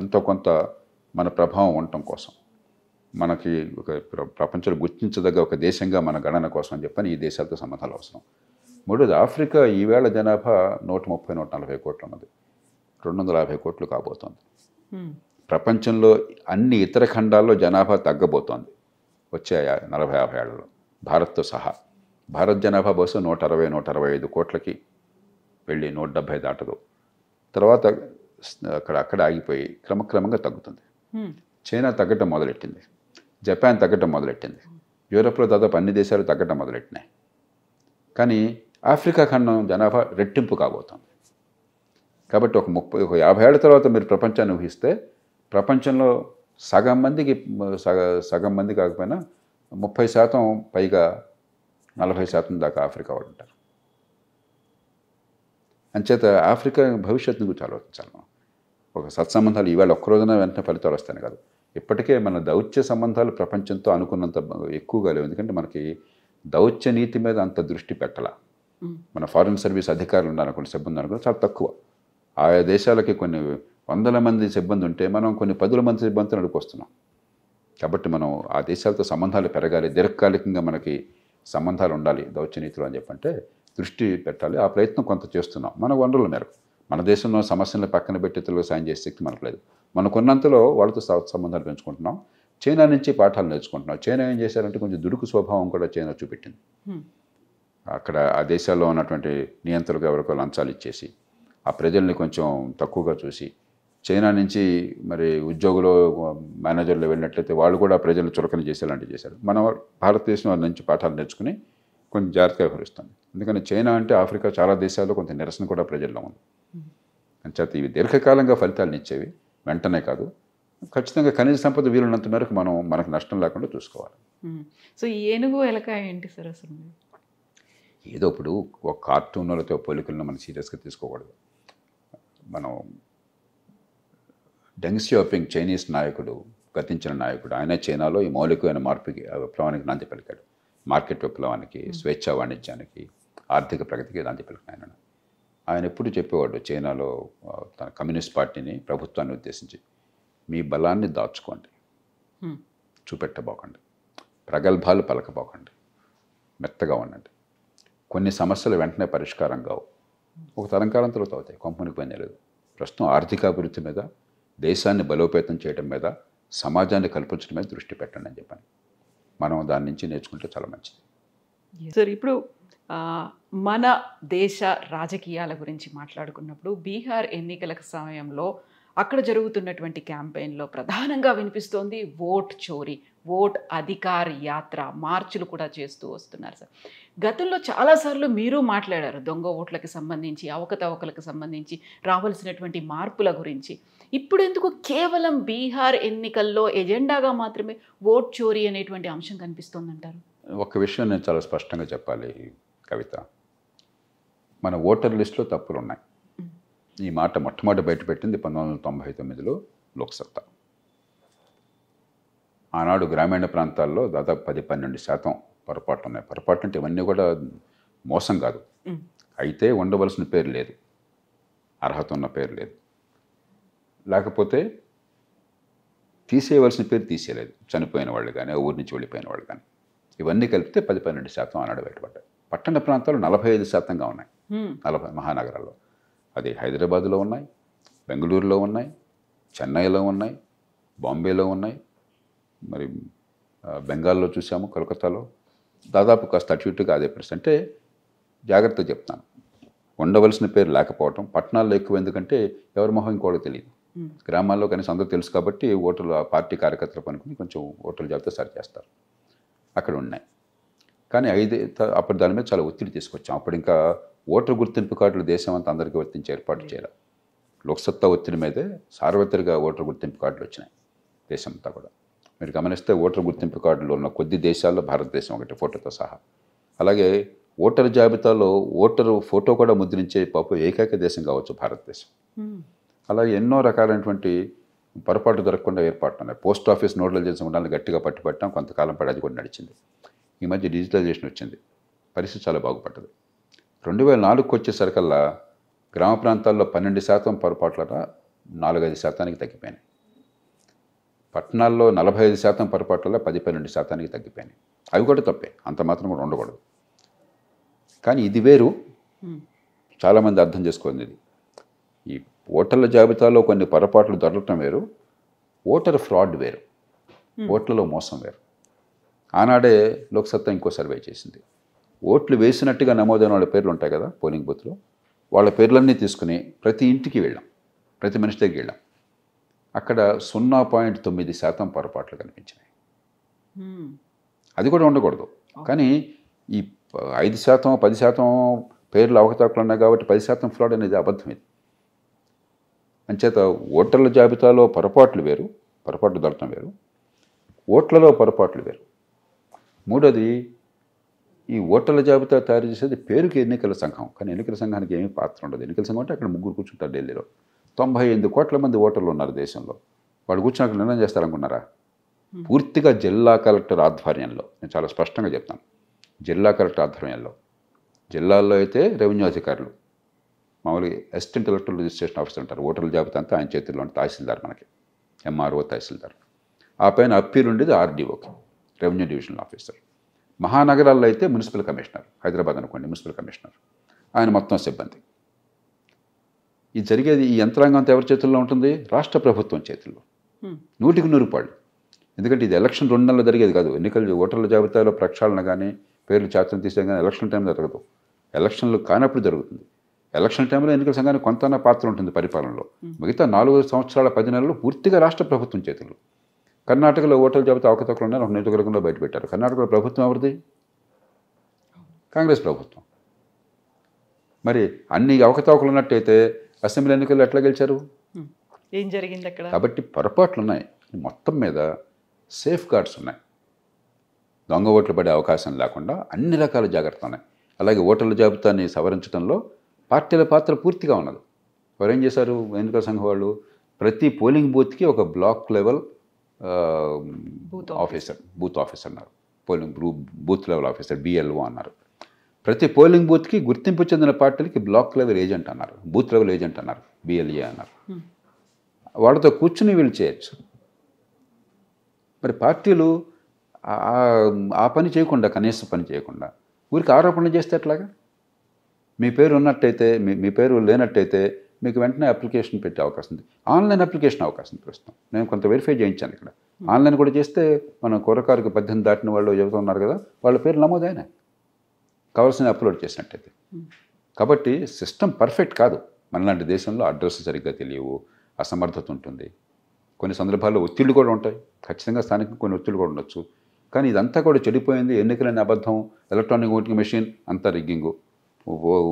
ఎంతో కొంత మన ప్రభావం ఉండటం కోసం, మనకి ఒక ప్రపంచంలో గుర్తించదగ్గ ఒక దేశంగా మన గణన కోసం అని చెప్పని ఈ దేశాలతో సంబంధాలు అవసరం. మూడోది, ఆఫ్రికా ఈవేళ జనాభా 130-140 కోట్ల మంది, 250 కోట్లు కాబోతోంది. ప్రపంచంలో అన్ని ఇతర ఖండాల్లో జనాభా తగ్గబోతోంది వచ్చే 40-50 ఏళ్లలో, భారత్తో సహా. భారత్ జనాభా బహుశా 160-165 కోట్లకి వెళ్ళి 170 దాటదు. తర్వాత అక్కడ ఆగిపోయి క్రమక్రమంగా తగ్గుతుంది. చైనా తగ్గటం మొదలెట్టింది, జపాన్ తగ్గటం మొదలెట్టింది, యూరోప్లో దాదాపు అన్ని దేశాలు తగ్గటం మొదలెట్టినాయి. కానీ ఆఫ్రికా ఖండం జనాభా రెట్టింపు కాబోతుంది. కాబట్టి ఒక 50 ఏళ్ల తర్వాత మీరు ప్రపంచాన్ని ఊహిస్తే ప్రపంచంలో సగం మంది కాకపోయినా 30% పైగా 40% దాకా ఆఫ్రికా వాళ్ళు ఉంటారు. అంచేత ఆఫ్రికా భవిష్యత్తు గురించి ఆలోచించాలి మనం. ఒక సత్సంబంధాలు ఈవేళ ఒక్కరోజున వెంటనే ఫలితాలు వస్తాయి కాదు. ఇప్పటికే మన దౌత్య సంబంధాలు ప్రపంచంతో అనుకున్నంత ఎక్కువగా లేవు. ఎందుకంటే మనకి దౌత్య నీతి మీద అంత దృష్టి పెట్టాల. మన ఫారిన్ సర్వీస్ అధికారులు ఉన్నారనుకోండి, సిబ్బంది అనుకోండి, చాలా తక్కువ. ఆయా దేశాలకి కొన్ని 100 మంది సిబ్బంది ఉంటే మనం కొన్ని 10 మంది సిబ్బందితో నడుపుకొస్తున్నాం. కాబట్టి మనం ఆ దేశాలతో సంబంధాలు పెరగాలి, దీర్ఘకాలికంగా మనకి సంబంధాలు ఉండాలి దౌత్య నీతిలో అని చెప్పంటే దృష్టి పెట్టాలి. ఆ ప్రయత్నం కొంత చేస్తున్నాం మన వనరుల మేరకు. మన దేశంలో సమస్యలను పక్కన పెట్టి ఇతరులకు సాయం చేసే శక్తి మనకు లేదు. మనకున్నంతలో వాళ్ళతో సంబంధాలు పెంచుకుంటున్నాం. చైనా నుంచి పాఠాలు నేర్చుకుంటున్నాం. చైనా ఏం చేశారంటే కొంచెం దుడుకు స్వభావం కూడా చైనా చూపెట్టింది. అక్కడ ఆ దేశాల్లో ఉన్నటువంటి నియంత్రణకు ఎవరికో లంచాలు ఇచ్చేసి, ఆ ప్రజల్ని కొంచెం తక్కువగా చూసి, చైనా నుంచి మరి ఉద్యోగులు మేనేజర్లు వెళ్ళినట్లయితే వాళ్ళు కూడా ప్రజలు చులకన చేసేలాంటివి చేశారు. మన భారతదేశం వాళ్ళ నుంచి పాఠాలు నేర్చుకుని కొంచెం జాగ్రత్తగా వ్యవహరిస్తాం. ఎందుకంటే చైనా అంటే ఆఫ్రికా చాలా దేశాల్లో కొంత నిరసన కూడా ప్రజల్లో ఉంది. అంచేత ఇవి దీర్ఘకాలంగా ఫలితాలను ఇచ్చేవి, వెంటనే కాదు. ఖచ్చితంగా ఖనిజ సంపద వీలున్నంత మేరకు మనకు నష్టం లేకుండా చూసుకోవాలి. సో ఈ ఏనుగు ఎలక ఏంటి సార్ అసలు? ఏదో ఇప్పుడు ఒక కార్టూన్లతో పోలికలను మనం సీరియస్గా తీసుకోకూడదు. మనం డెంగ్ షియాపింగ్ చైనీస్ నాయకుడు, గతించిన నాయకుడు, ఆయన చైనాలో ఈ మౌలికమైన మార్పుకి విప్లవానికి నాంది పలికాడు. మార్కెట్ విప్లవానికి, స్వేచ్ఛా వాణిజ్యానికి, ఆర్థిక ప్రగతికి నాంది పలికిన ఆయన ఎప్పుడు చెప్పేవాడు చైనాలో తన కమ్యూనిస్ట్ పార్టీని, ప్రభుత్వాన్ని ఉద్దేశించి, మీ బలాన్ని దాచుకోండి, చూపెట్టబోకండి, ప్రగల్భాలు పలకబోకండి, మెత్తగా ఉండండి. కొన్ని సమస్యలు వెంటనే పరిష్కారం కావు, ఒక తరంకాలం తర్వాత అవుతాయి, కొంపనికి పని లేదు. ప్రస్తుతం ఆర్థికాభివృద్ధి మీద, దేశాన్ని బలోపేతం చేయడం మీద, సమాజాన్ని కల్పించడం మీద దృష్టి పెట్టండి అని చెప్పాను. మనం దాని నుంచి నేర్చుకుంటే చాలా మంచిది. సార్ ఇప్పుడు మన దేశ రాజకీయాల గురించి మాట్లాడుకున్నప్పుడు బీహార్ ఎన్నికల సమయంలో అక్కడ జరుగుతున్నటువంటి క్యాంపెయిన్లో ప్రధానంగా వినిపిస్తోంది ఓట్ చోరీ, ఓట్ అధికార్ యాత్ర, మార్చులు కూడా చేస్తూ వస్తున్నారు సార్. గతంలో చాలాసార్లు మీరు మాట్లాడారు దొంగ ఓట్లకి సంబంధించి, అవకతవకలకు సంబంధించి రావాల్సినటువంటి మార్పుల గురించి. ఇప్పుడు ఎందుకు కేవలం బీహార్ ఎన్నికల్లో ఎజెండాగా మాత్రమే ఓట్ చోరీ అనేటువంటి అంశం కనిపిస్తోందంటారు? ఒక విషయం నేను చాలా స్పష్టంగా చెప్పాలి కవిత, మన ఓటర్ లిస్టులో తప్పులు ఉన్నాయి. ఈ మాట మొట్టమొదటి బయటపెట్టింది 1999లో లోక్సత్తా. ఆనాడు గ్రామీణ ప్రాంతాల్లో దాదాపు 10-12% పొరపాట్లు ఉన్నాయి. పొరపాటు అంటే ఇవన్నీ కూడా మోసం కాదు, అయితే ఉండవలసిన పేరు లేదు, అర్హత ఉన్న పేరు లేదు, లేకపోతే తీసేయవలసిన పేరు తీసేయలేదు, చనిపోయిన వాళ్ళు కానీ, ఊరి నుంచి వెళ్ళిపోయిన వాళ్ళు కానీ, ఇవన్నీ కలిపితే 10-12% ఆనాడు బయటపడ్డాయి. పట్టణ ప్రాంతాలు 45%గా ఉన్నాయి, 40 మహానగరాల్లో. అది హైదరాబాద్లో ఉన్నాయి, బెంగళూరులో ఉన్నాయి, చెన్నైలో ఉన్నాయి, బాంబేలో ఉన్నాయి, మరి బెంగాల్లో చూసాము, కోల్కతాలో. దాదాపు కాస్త అటు ఇటుగా అదే పరిస్థితి. అంటే జాగ్రత్తగా చెప్తాను, ఉండవలసిన పేరు లేకపోవటం. పట్టణాల్లో ఎక్కువ, ఎందుకంటే ఎవరి మొహం ఇంకోటి తెలియదు. గ్రామాల్లో కనీసం అందరూ తెలుసు కాబట్టి ఓటర్లు, ఆ పార్టీ కార్యకర్తలు పనుకుని కొంచెం ఓటర్ల జాబితా సరి చేస్తారు. అక్కడ ఉన్నాయి. కానీ అప్పుడు దాని మీద చాలా ఒత్తిడి తీసుకొచ్చాం. అప్పుడు ఇంకా ఓటర్ గుర్తింపు కార్డులు దేశం అంతా అందరికీ వర్తించి ఏర్పాటు చేయాలి. లోక్సత్తా ఒత్తిడి మీదే సార్వత్రిక ఓటర్ గుర్తింపు కార్డులు వచ్చినాయి దేశం అంతా కూడా. మీరు గమనిస్తే ఓటర్ గుర్తింపు కార్డులు ఉన్న కొద్ది దేశాల్లో భారతదేశం ఒకటి, ఫోటోతో సహా. అలాగే ఓటర్ జాబితాలో ఓటరు ఫోటో కూడా ముద్రించే ఏకైక దేశం కావచ్చు భారతదేశం. అలాగే ఎన్నో రకాలైనటువంటి పొరపాటు దొరకకుండా ఏర్పాటు ఉన్నాయి. పోస్ట్ ఆఫీస్ నోడల్ చేసి ఉండాలని గట్టిగా పట్టుబట్టాం, కొంతకాలం పడి అది కూడా నడిచింది. ఈ మధ్య డిజిటలైజేషన్ వచ్చింది, పరిస్థితి చాలా బాగుపడ్డది. 2004కు వచ్చేసరికల్లా గ్రామ ప్రాంతాల్లో 12% పొరపాట్లట 4-5% తగ్గిపోయినాయి. పట్టణాల్లో 45% పొరపాట్ల 10-12% తగ్గిపోయినాయి. అవి కూడా తప్పే, అంత మాత్రం కూడా ఉండకూడదు. కానీ ఇది వేరు, చాలామంది అర్థం చేసుకోండి. ఇది ఈ ఓటర్ల జాబితాలో కొన్ని పొరపాట్లు దొరకటం వేరు, ఓటర్ ఫ్రాడ్ వేరు, ఓట్లలో మోసం వేరు. ఆనాడే లోక్సత్తా ఇంకో సర్వే చేసింది. ఓట్లు వేసినట్టుగా నమోదైన వాళ్ళ పేర్లు ఉంటాయి కదా పోలింగ్ బూత్లో, వాళ్ళ పేర్లన్నీ తీసుకుని ప్రతి ఇంటికి వెళ్ళాం, ప్రతి మనిషి దగ్గరికి వెళ్ళాం. అక్కడ 0.9% పొరపాట్లు కనిపించినాయి. అది కూడా ఉండకూడదు. కానీ ఈ 5%, 10% పేర్లు అవకతవకలు ఉన్నాయి కాబట్టి 10% ఫ్రాడ్ అనేది అబద్ధం. ఇది అంచేత ఓటర్ల జాబితాలో పొరపాట్లు వేరు, పొరపాట్లు దొరకడం వేరు, ఓట్లలో పొరపాట్లు వేరు. మూడోది, ఈ ఓటర్ల జాబితా తయారు చేసేది పేరుకి ఎన్నికల సంఘం, కానీ ఎన్నికల సంఘానికి ఏమీ పాత్ర ఉండదు. ఎన్నికల సంఘం అంటే అక్కడ 3 కూర్చుంటారు ఢిల్లీలో. 98 కోట్ల మంది ఓటర్లు ఉన్నారు దేశంలో. వాడు కూర్చొని అక్కడ నిర్ణయం చేస్తారనుకున్నారా? పూర్తిగా జిల్లా కలెక్టర్ ఆధ్వర్యంలో. నేను చాలా స్పష్టంగా చెప్తాను, జిల్లా కలెక్టర్ ఆధ్వర్యంలో. జిల్లాల్లో అయితే రెవెన్యూ అధికారులు, మామూలుగా అసిస్టెంట్ ఎలక్టరల్ రిజిస్ట్రేషన్ ఆఫీసర్ అంటారు, ఓటర్ల జాబితా అంతా ఆయన చేతుల్లో ఉంటే తహసీల్దార్, మనకి ఎంఆర్ఓ తహసీల్దార్. ఆ పైన అప్పీల్ ఉండేది ఆర్డీఓకి, రెవెన్యూ డివిజనల్ ఆఫీసర్. మహానగరాల్లో అయితే మున్సిపల్ కమిషనర్, హైదరాబాద్ అనుకోండి మున్సిపల్ కమిషనర్, ఆయన మొత్తం సిబ్బంది. ఇది జరిగేది, ఈ యంత్రాంగం అంతా ఎవరి చేతుల్లో ఉంటుంది? రాష్ట్ర ప్రభుత్వం చేతుల్లో. 100% ఎందుకంటే ఇది ఎలక్షన్ 2 నెలలు జరిగేది కాదు. ఎన్నికలు ఓటర్ల జాబితాలో ప్రక్షాళన కానీ పేర్లు చాత్రం తీసేది కానీ ఎలక్షన్ టైం జరగదు, ఎలక్షన్లు కానప్పుడు జరుగుతుంది. ఎలక్షన్ టైంలో ఎన్నికల సంఘానికి కొంత పాత్ర ఉంటుంది పరిపాలనలో. మిగతా 4 సంవత్సరాల 10 నెలలు పూర్తిగా రాష్ట్ర ప్రభుత్వం చేతులు. కర్ణాటకలో ఓటర్ల జాబితా అవకతవకలు ఉన్నాయి, ఒక నియోజకవర్గంలో బయటపెట్టారు. కర్ణాటకలో ప్రభుత్వం ఎవరిది? కాంగ్రెస్ ప్రభుత్వం. మరి అన్ని అవకతవకలు ఉన్నట్టయితే అసెంబ్లీ ఎన్నికల్లో ఎట్లా గెలిచారు? ఏం జరిగింది అక్కడ? కాబట్టి పొరపాట్లు ఉన్నాయి. మొత్తం మీద సేఫ్ గార్డ్స్ ఉన్నాయి. దొంగ ఓట్లు పడే అవకాశం లేకుండా అన్ని రకాల జాగ్రత్తలు ఉన్నాయి. అలాగే ఓటర్ల జాబితాని సవరించడంలో పార్టీల పాత్ర పూర్తిగా ఉన్నది. వారు ఏం చేశారు? ఎన్నికల సంఘం వాళ్ళు ప్రతి పోలింగ్ బూత్కి ఒక block level officer, booth officer అన్నారు. Polling booth level officer BLO అన్నారు. ప్రతి పోలింగ్ బూత్కి గుర్తింపు చెందిన పార్టీలకి బ్లాక్ లెవెల్ ఏజెంట్ అన్నారు, బూత్ లెవెల్ ఏజెంట్ అన్నారు, BLA అన్నారు. వాళ్ళతో కూర్చుని వీళ్ళు చేయొచ్చు. మరి పార్టీలు ఆ పని చేయకుండా, కనీస పని చేయకుండా ఊరికి ఆరోపణలు చేస్తే ఎట్లాగా? మీ పేరు ఉన్నట్టయితే, మీ పేరు లేనట్టయితే మీకు వెంటనే అప్లికేషన్ పెట్టే అవకాశం ఉంది. ఆన్లైన్ అప్లికేషన్ అవకాశం ప్రస్తుతం. నేను కొంత వెరిఫై చేయించాను ఇక్కడ. ఆన్లైన్ కూడా చేస్తే మన కుర్రకారుకి 18 దాటిన వాళ్ళు చెబుతున్నారు కదా, వాళ్ళ పేరు నమోదైనా కావాల్సిన అప్లోడ్ చేసినట్టయితే. కాబట్టి సిస్టమ్ పర్ఫెక్ట్ కాదు. మనలాంటి దేశంలో అడ్రస్ సరిగ్గా తెలియవు, అసమర్థత ఉంటుంది, కొన్ని సందర్భాల్లో ఒత్తిళ్లు కూడా ఉంటాయి. ఖచ్చితంగా స్థానికంగా కొన్ని ఒత్తిళ్లు కూడా ఉండొచ్చు. కానీ ఇదంతా కూడా చెడిపోయింది. ఎన్నికలనే అబద్ధం, ఎలక్ట్రానిక్ ఓటింగ్ మెషిన్ అంతా రిగ్గింగు,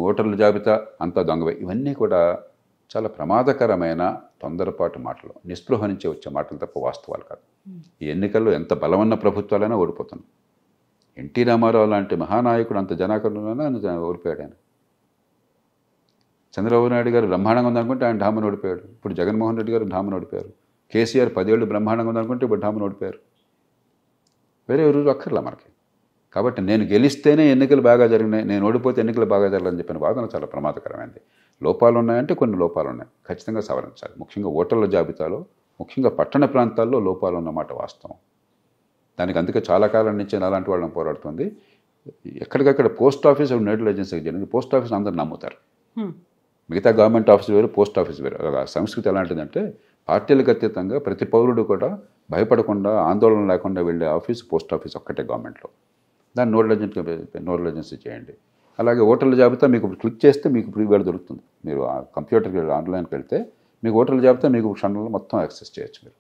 ఓటర్ల జాబితా అంతా దొంగవే. ఇవన్నీ కూడా చాలా ప్రమాదకరమైన తొందరపాటు మాటలు, నిస్పృహ నుంచి వచ్చే మాటలు తప్ప వాస్తవాలు కాదు. ఈ ఎన్నికల్లో ఎంత బలమన్న ప్రభుత్వాలైనా ఓడిపోతున్నాయి. ఎన్టీ రామారావు లాంటి మహానాయకుడు అంత జనాకరులైనా ఓడిపోయాడు ఆయన. చంద్రబాబు నాయుడు గారు బ్రహ్మాండంగా ఉందనుకుంటే ఆయన ఢామని ఓడిపోయాడు. ఇప్పుడు జగన్మోహన్ రెడ్డి గారు ఢామని ఓడిపోయారు. కేసీఆర్ 10 ఏళ్ళు బ్రహ్మాండంగా ఉందనుకుంటే ఇప్పుడు ఢామని ఓడిపోయారు. వేరే ఎవరు అక్కర్లా మనకి. కాబట్టి నేను గెలిస్తేనే ఎన్నికలు బాగా జరిగినాయి, నేను ఓడిపోతే ఎన్నికలు బాగా జరగాలని చెప్పిన వాదన చాలా ప్రమాదకరమైనది. లోపాలు ఉన్నాయంటే కొన్ని లోపాలు ఉన్నాయి, ఖచ్చితంగా సవరించాలి. ముఖ్యంగా ఓటర్ల జాబితాలో, ముఖ్యంగా పట్టణ ప్రాంతాల్లో లోపాలు ఉన్నమాట వాస్తవం. దానికి అందుకే చాలా కాలం నుంచి అలాంటి వాళ్ళని పోరాడుతుంది. ఎక్కడికక్కడ పోస్ట్ ఆఫీస్ నేషనల్ ఏజెన్సీకి జరిగింది. పోస్ట్ ఆఫీస్ అందరూ నమ్ముతారు. మిగతా గవర్నమెంట్ ఆఫీస్ వేరు, పోస్ట్ ఆఫీస్ వేరు. సంస్కృతి ఎలాంటిదంటే పార్టీలకు అతీతంగా ప్రతి పౌరుడు కూడా భయపడకుండా, ఆందోళన లేకుండా వెళ్ళే ఆఫీస్ పోస్ట్ ఆఫీస్ ఒక్కటే గవర్నమెంట్లో. దాన్ని నోడల్ ఏజెన్సీ చేయండి. అలాగే ఓటర్ల జాబితా మీకు క్లిక్ చేస్తే మీకు ప్రీవేర్ దొరుకుతుంది. మీరు ఆ కంప్యూటర్కి ఆన్లైన్కి వెళ్తే మీకు ఓటర్ల జాబితా మీకు క్షణంలో మొత్తం యాక్సెస్ చేయొచ్చు. మీరు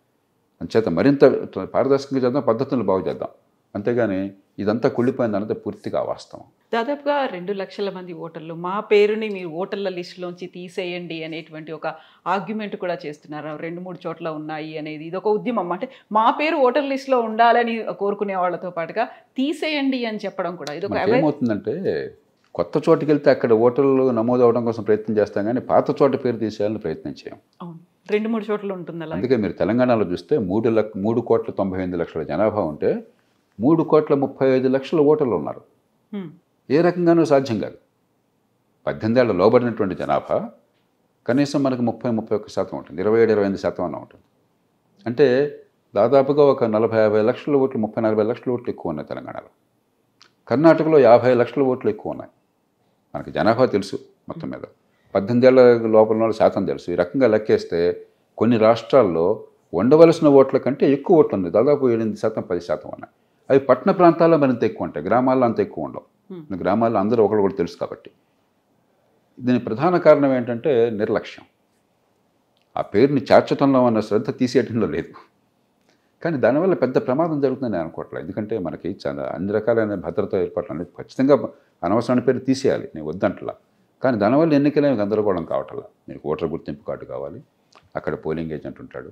అంచేత మరింత పారదర్శకంగా చేద్దాం, పద్ధతులు బాగు చేద్దాం. అంతేగాని ఇదంతా కుళ్ళిపోయిందన్నది పూర్తిగా వాస్తవం. దాదాపుగా 2 లక్షల మంది ఓటర్లు మా పేరుని మీరు ఓటర్ల లిస్టులోంచి తీసేయండి అనేటువంటి ఒక ఆర్గ్యుమెంట్ కూడా చేస్తున్నారు. 2-3 చోట్ల ఉన్నాయి అనేది ఇది ఒక ఉద్యమం. అంటే మా పేరు ఓటర్ లిస్టులో ఉండాలని కోరుకునే వాళ్ళతో పాటుగా తీసేయండి అని చెప్పడం కూడా ఇది ఒక ఏమవుతుందంటే, కొత్త చోటుకి వెళ్తే అక్కడ ఓటర్లు నమోదు అవడం కోసం ప్రయత్నం చేస్తాం, కానీ పాత చోట పేరు తీసేయాలని ప్రయత్నం చేయం. 2-3 చోట్ల ఉంటుంది అలా. అందుకే మీరు తెలంగాణలో చూస్తే 3,98,00,000 జనాభా ఉంటే 3,35,00,000 ఓటర్లు ఉన్నారు. ఏ రకంగానూ సాధ్యం కాదు. 18 ఏళ్ల లోబడినటువంటి జనాభా కనీసం మనకు 30-31% ఉంటుంది, 27-28% అన్న ఉంటుంది. అంటే దాదాపుగా ఒక 40-50 లక్షల ఓట్లు, 30-40 లక్షల ఓట్లు ఎక్కువ ఉన్నాయి తెలంగాణలో. కర్ణాటకలో 50 లక్షల ఓట్లు ఎక్కువ ఉన్నాయి. మనకి జనాభా తెలుసు మొత్తం మీద, 18 ఏళ్ల లోపల వాళ్ళ శాతం తెలుసు. ఈ రకంగా లెక్కేస్తే కొన్ని రాష్ట్రాల్లో ఉండవలసిన ఓట్ల కంటే ఎక్కువ ఓట్లు ఉంది, దాదాపు 8%, 10% ఉన్నాయి. అవి పట్టణ ప్రాంతాల్లో మరింత ఎక్కువ ఉంటాయి, గ్రామాల్లో అంత ఎక్కువ ఉండవు. గ్రామాల్లో అందరూ ఒకరు కూడా తెలుసు కాబట్టి. దీని ప్రధాన కారణం ఏంటంటే నిర్లక్ష్యం. ఆ పేరుని చేర్చడంలో ఉన్న శ్రద్ధ తీసేయడంలో లేదు. కానీ దానివల్ల పెద్ద ప్రమాదం జరుగుతుందని నేను అనుకోవట్లేదు. ఎందుకంటే మనకి చాలా అన్ని రకాలైన భద్రతా ఏర్పాట్లు అనేది ఖచ్చితంగా అనవసరమైన పేరు తీసేయాలి, నేను వద్దంటలా. కానీ దానివల్ల ఎన్నికలేమి గందరగోళం కావట్లా. మీకు ఓటర్ గుర్తింపు కార్డు కావాలి, అక్కడ పోలింగ్ ఏజెంట్ ఉంటాడు,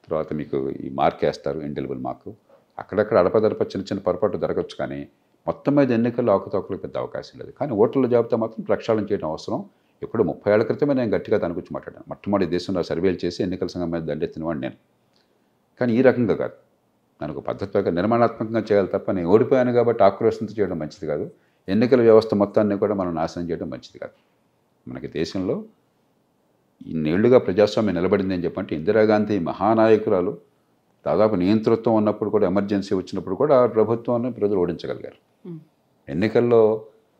తర్వాత మీకు ఈ మార్క్ వేస్తారు, ఇండెలిబుల్ మార్కు. అక్కడక్కడ అడపదడప చిన్న చిన్న పొరపాటు జరగచ్చు, కానీ మొత్తం మీద ఎన్నికల్లో అవకతవకలకు పెద్ద అవకాశం లేదు. కానీ ఓటర్ల జాబితా మాత్రం ప్రక్షాళన చేయడం అవసరం. ఇప్పుడు 30 ఏళ్ల క్రితమే నేను గట్టిగా దాని గురించి మాట్లాడాను. మొట్టమొదటి దేశంలో సర్వేలు చేసి ఎన్నికల సంఘం మీద దండెత్తినవాడు నేను. కానీ ఈ రకంగా కాదు, నాకు పద్ధతిగా నిర్మాణాత్మకంగా చేయాలి తప్ప నేను ఓడిపోయాను కాబట్టి ఆక్రోశంతో చేయడం మంచిది కాదు. ఎన్నికల వ్యవస్థ మొత్తాన్ని కూడా మనం నాశనం చేయడం మంచిది కాదు. మనకి దేశంలో ఇన్నేళ్లుగా ప్రజాస్వామ్యం నిలబడింది అని చెప్పంటే ఇందిరాగాంధీ మహానాయకురాలు దాదాపు నియంతృత్వం ఉన్నప్పుడు కూడా, ఎమర్జెన్సీ వచ్చినప్పుడు కూడా ప్రభుత్వాన్ని ప్రజలు ఓడించగలిగారు. ఎన్నికల్లో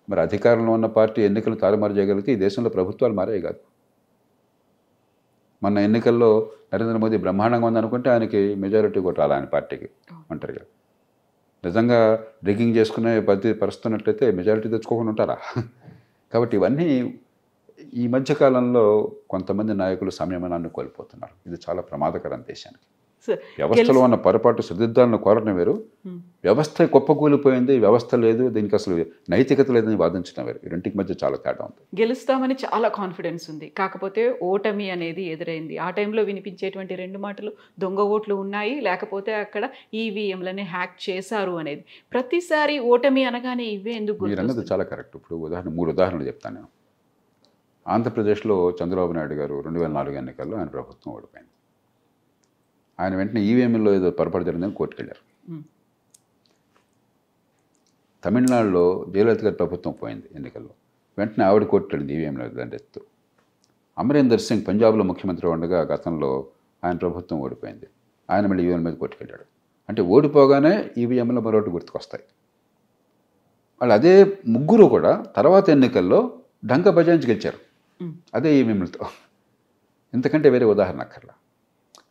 మరి అధికారంలో ఉన్న పార్టీ ఎన్నికలు తారుమారు చేయగలిగితే ఈ దేశంలో ప్రభుత్వాలు మారాయి కాదు. మొన్న ఎన్నికల్లో నరేంద్ర మోదీ బ్రహ్మాండంగా ఉందనుకుంటే ఆయనకి మెజారిటీ కొట్టాలి ఆయన పార్టీకి ఒంటరిగా. నిజంగా రిగ్గింగ్ చేసుకునే పరిస్థితున్నట్లయితే మెజారిటీ తెచ్చుకోకుండా ఉంటారా? కాబట్టి ఇవన్నీ ఈ మధ్యకాలంలో కొంతమంది నాయకులు సంయమనాన్ని కోల్పోతున్నారు. ఇది చాలా ప్రమాదకరం దేశానికి. వ్యవస్థలో ఉన్న పొరపాటు సరిదిద్దాలను కోరడం వేరు, వ్యవస్థ కుప్పకూలిపోయింది, వ్యవస్థ లేదు, దీనికి అసలు నైతికత లేదని వాదించడం వేరు. ఈ రెండింటికి మధ్య చాలా తేడా ఉంది. గెలుస్తామని చాలా కాన్ఫిడెన్స్ ఉంది, కాకపోతే ఓటమి అనేది ఎదురైంది. ఆ టైంలో వినిపించేటువంటి 2 మాటలు దొంగ ఓట్లు ఉన్నాయి, లేకపోతే అక్కడ ఈవీఎంలని హ్యాక్ చేశారు అనేది. ప్రతిసారి ఓటమి అనగానే ఇవే ఎందుకు? మీరు అన్నది చాలా కరెక్ట్. ఇప్పుడు 3 ఉదాహరణలు చెప్తాను నేను. ఆంధ్రప్రదేశ్లో చంద్రబాబు నాయుడు గారు 2004 ఎన్నికల్లో ఆయన ప్రభుత్వం ఓడిపోయింది. ఆయన వెంటనే ఈవీఎంలో ఏదో పొరపాటు జరిగిందని కోర్టుకు వెళ్ళారు. తమిళనాడులో జయలలిత గారి ప్రభుత్వం పోయింది ఎన్నికల్లో, వెంటనే ఆవిడ కోర్టుకు వెళ్ళింది ఈవీఎంలో దండెత్తు. అమరీందర్ సింగ్ పంజాబ్లో ముఖ్యమంత్రి ఉండగా గతంలో ఆయన ప్రభుత్వం ఓడిపోయింది, ఆయన మళ్ళీ ఈవీఎం మీద కోర్టుకు వెళ్ళాడు. అంటే ఓడిపోగానే ఈవీఎంలో మరొకటి గుర్తుకొస్తాయి. వాళ్ళు అదే ముగ్గురు కూడా తర్వాత ఎన్నికల్లో ఢంకా బజాయించి గెలిచారు అదే ఈవీఎంలతో. ఇంతకంటే వేరే ఉదాహరణ అక్కర్లా.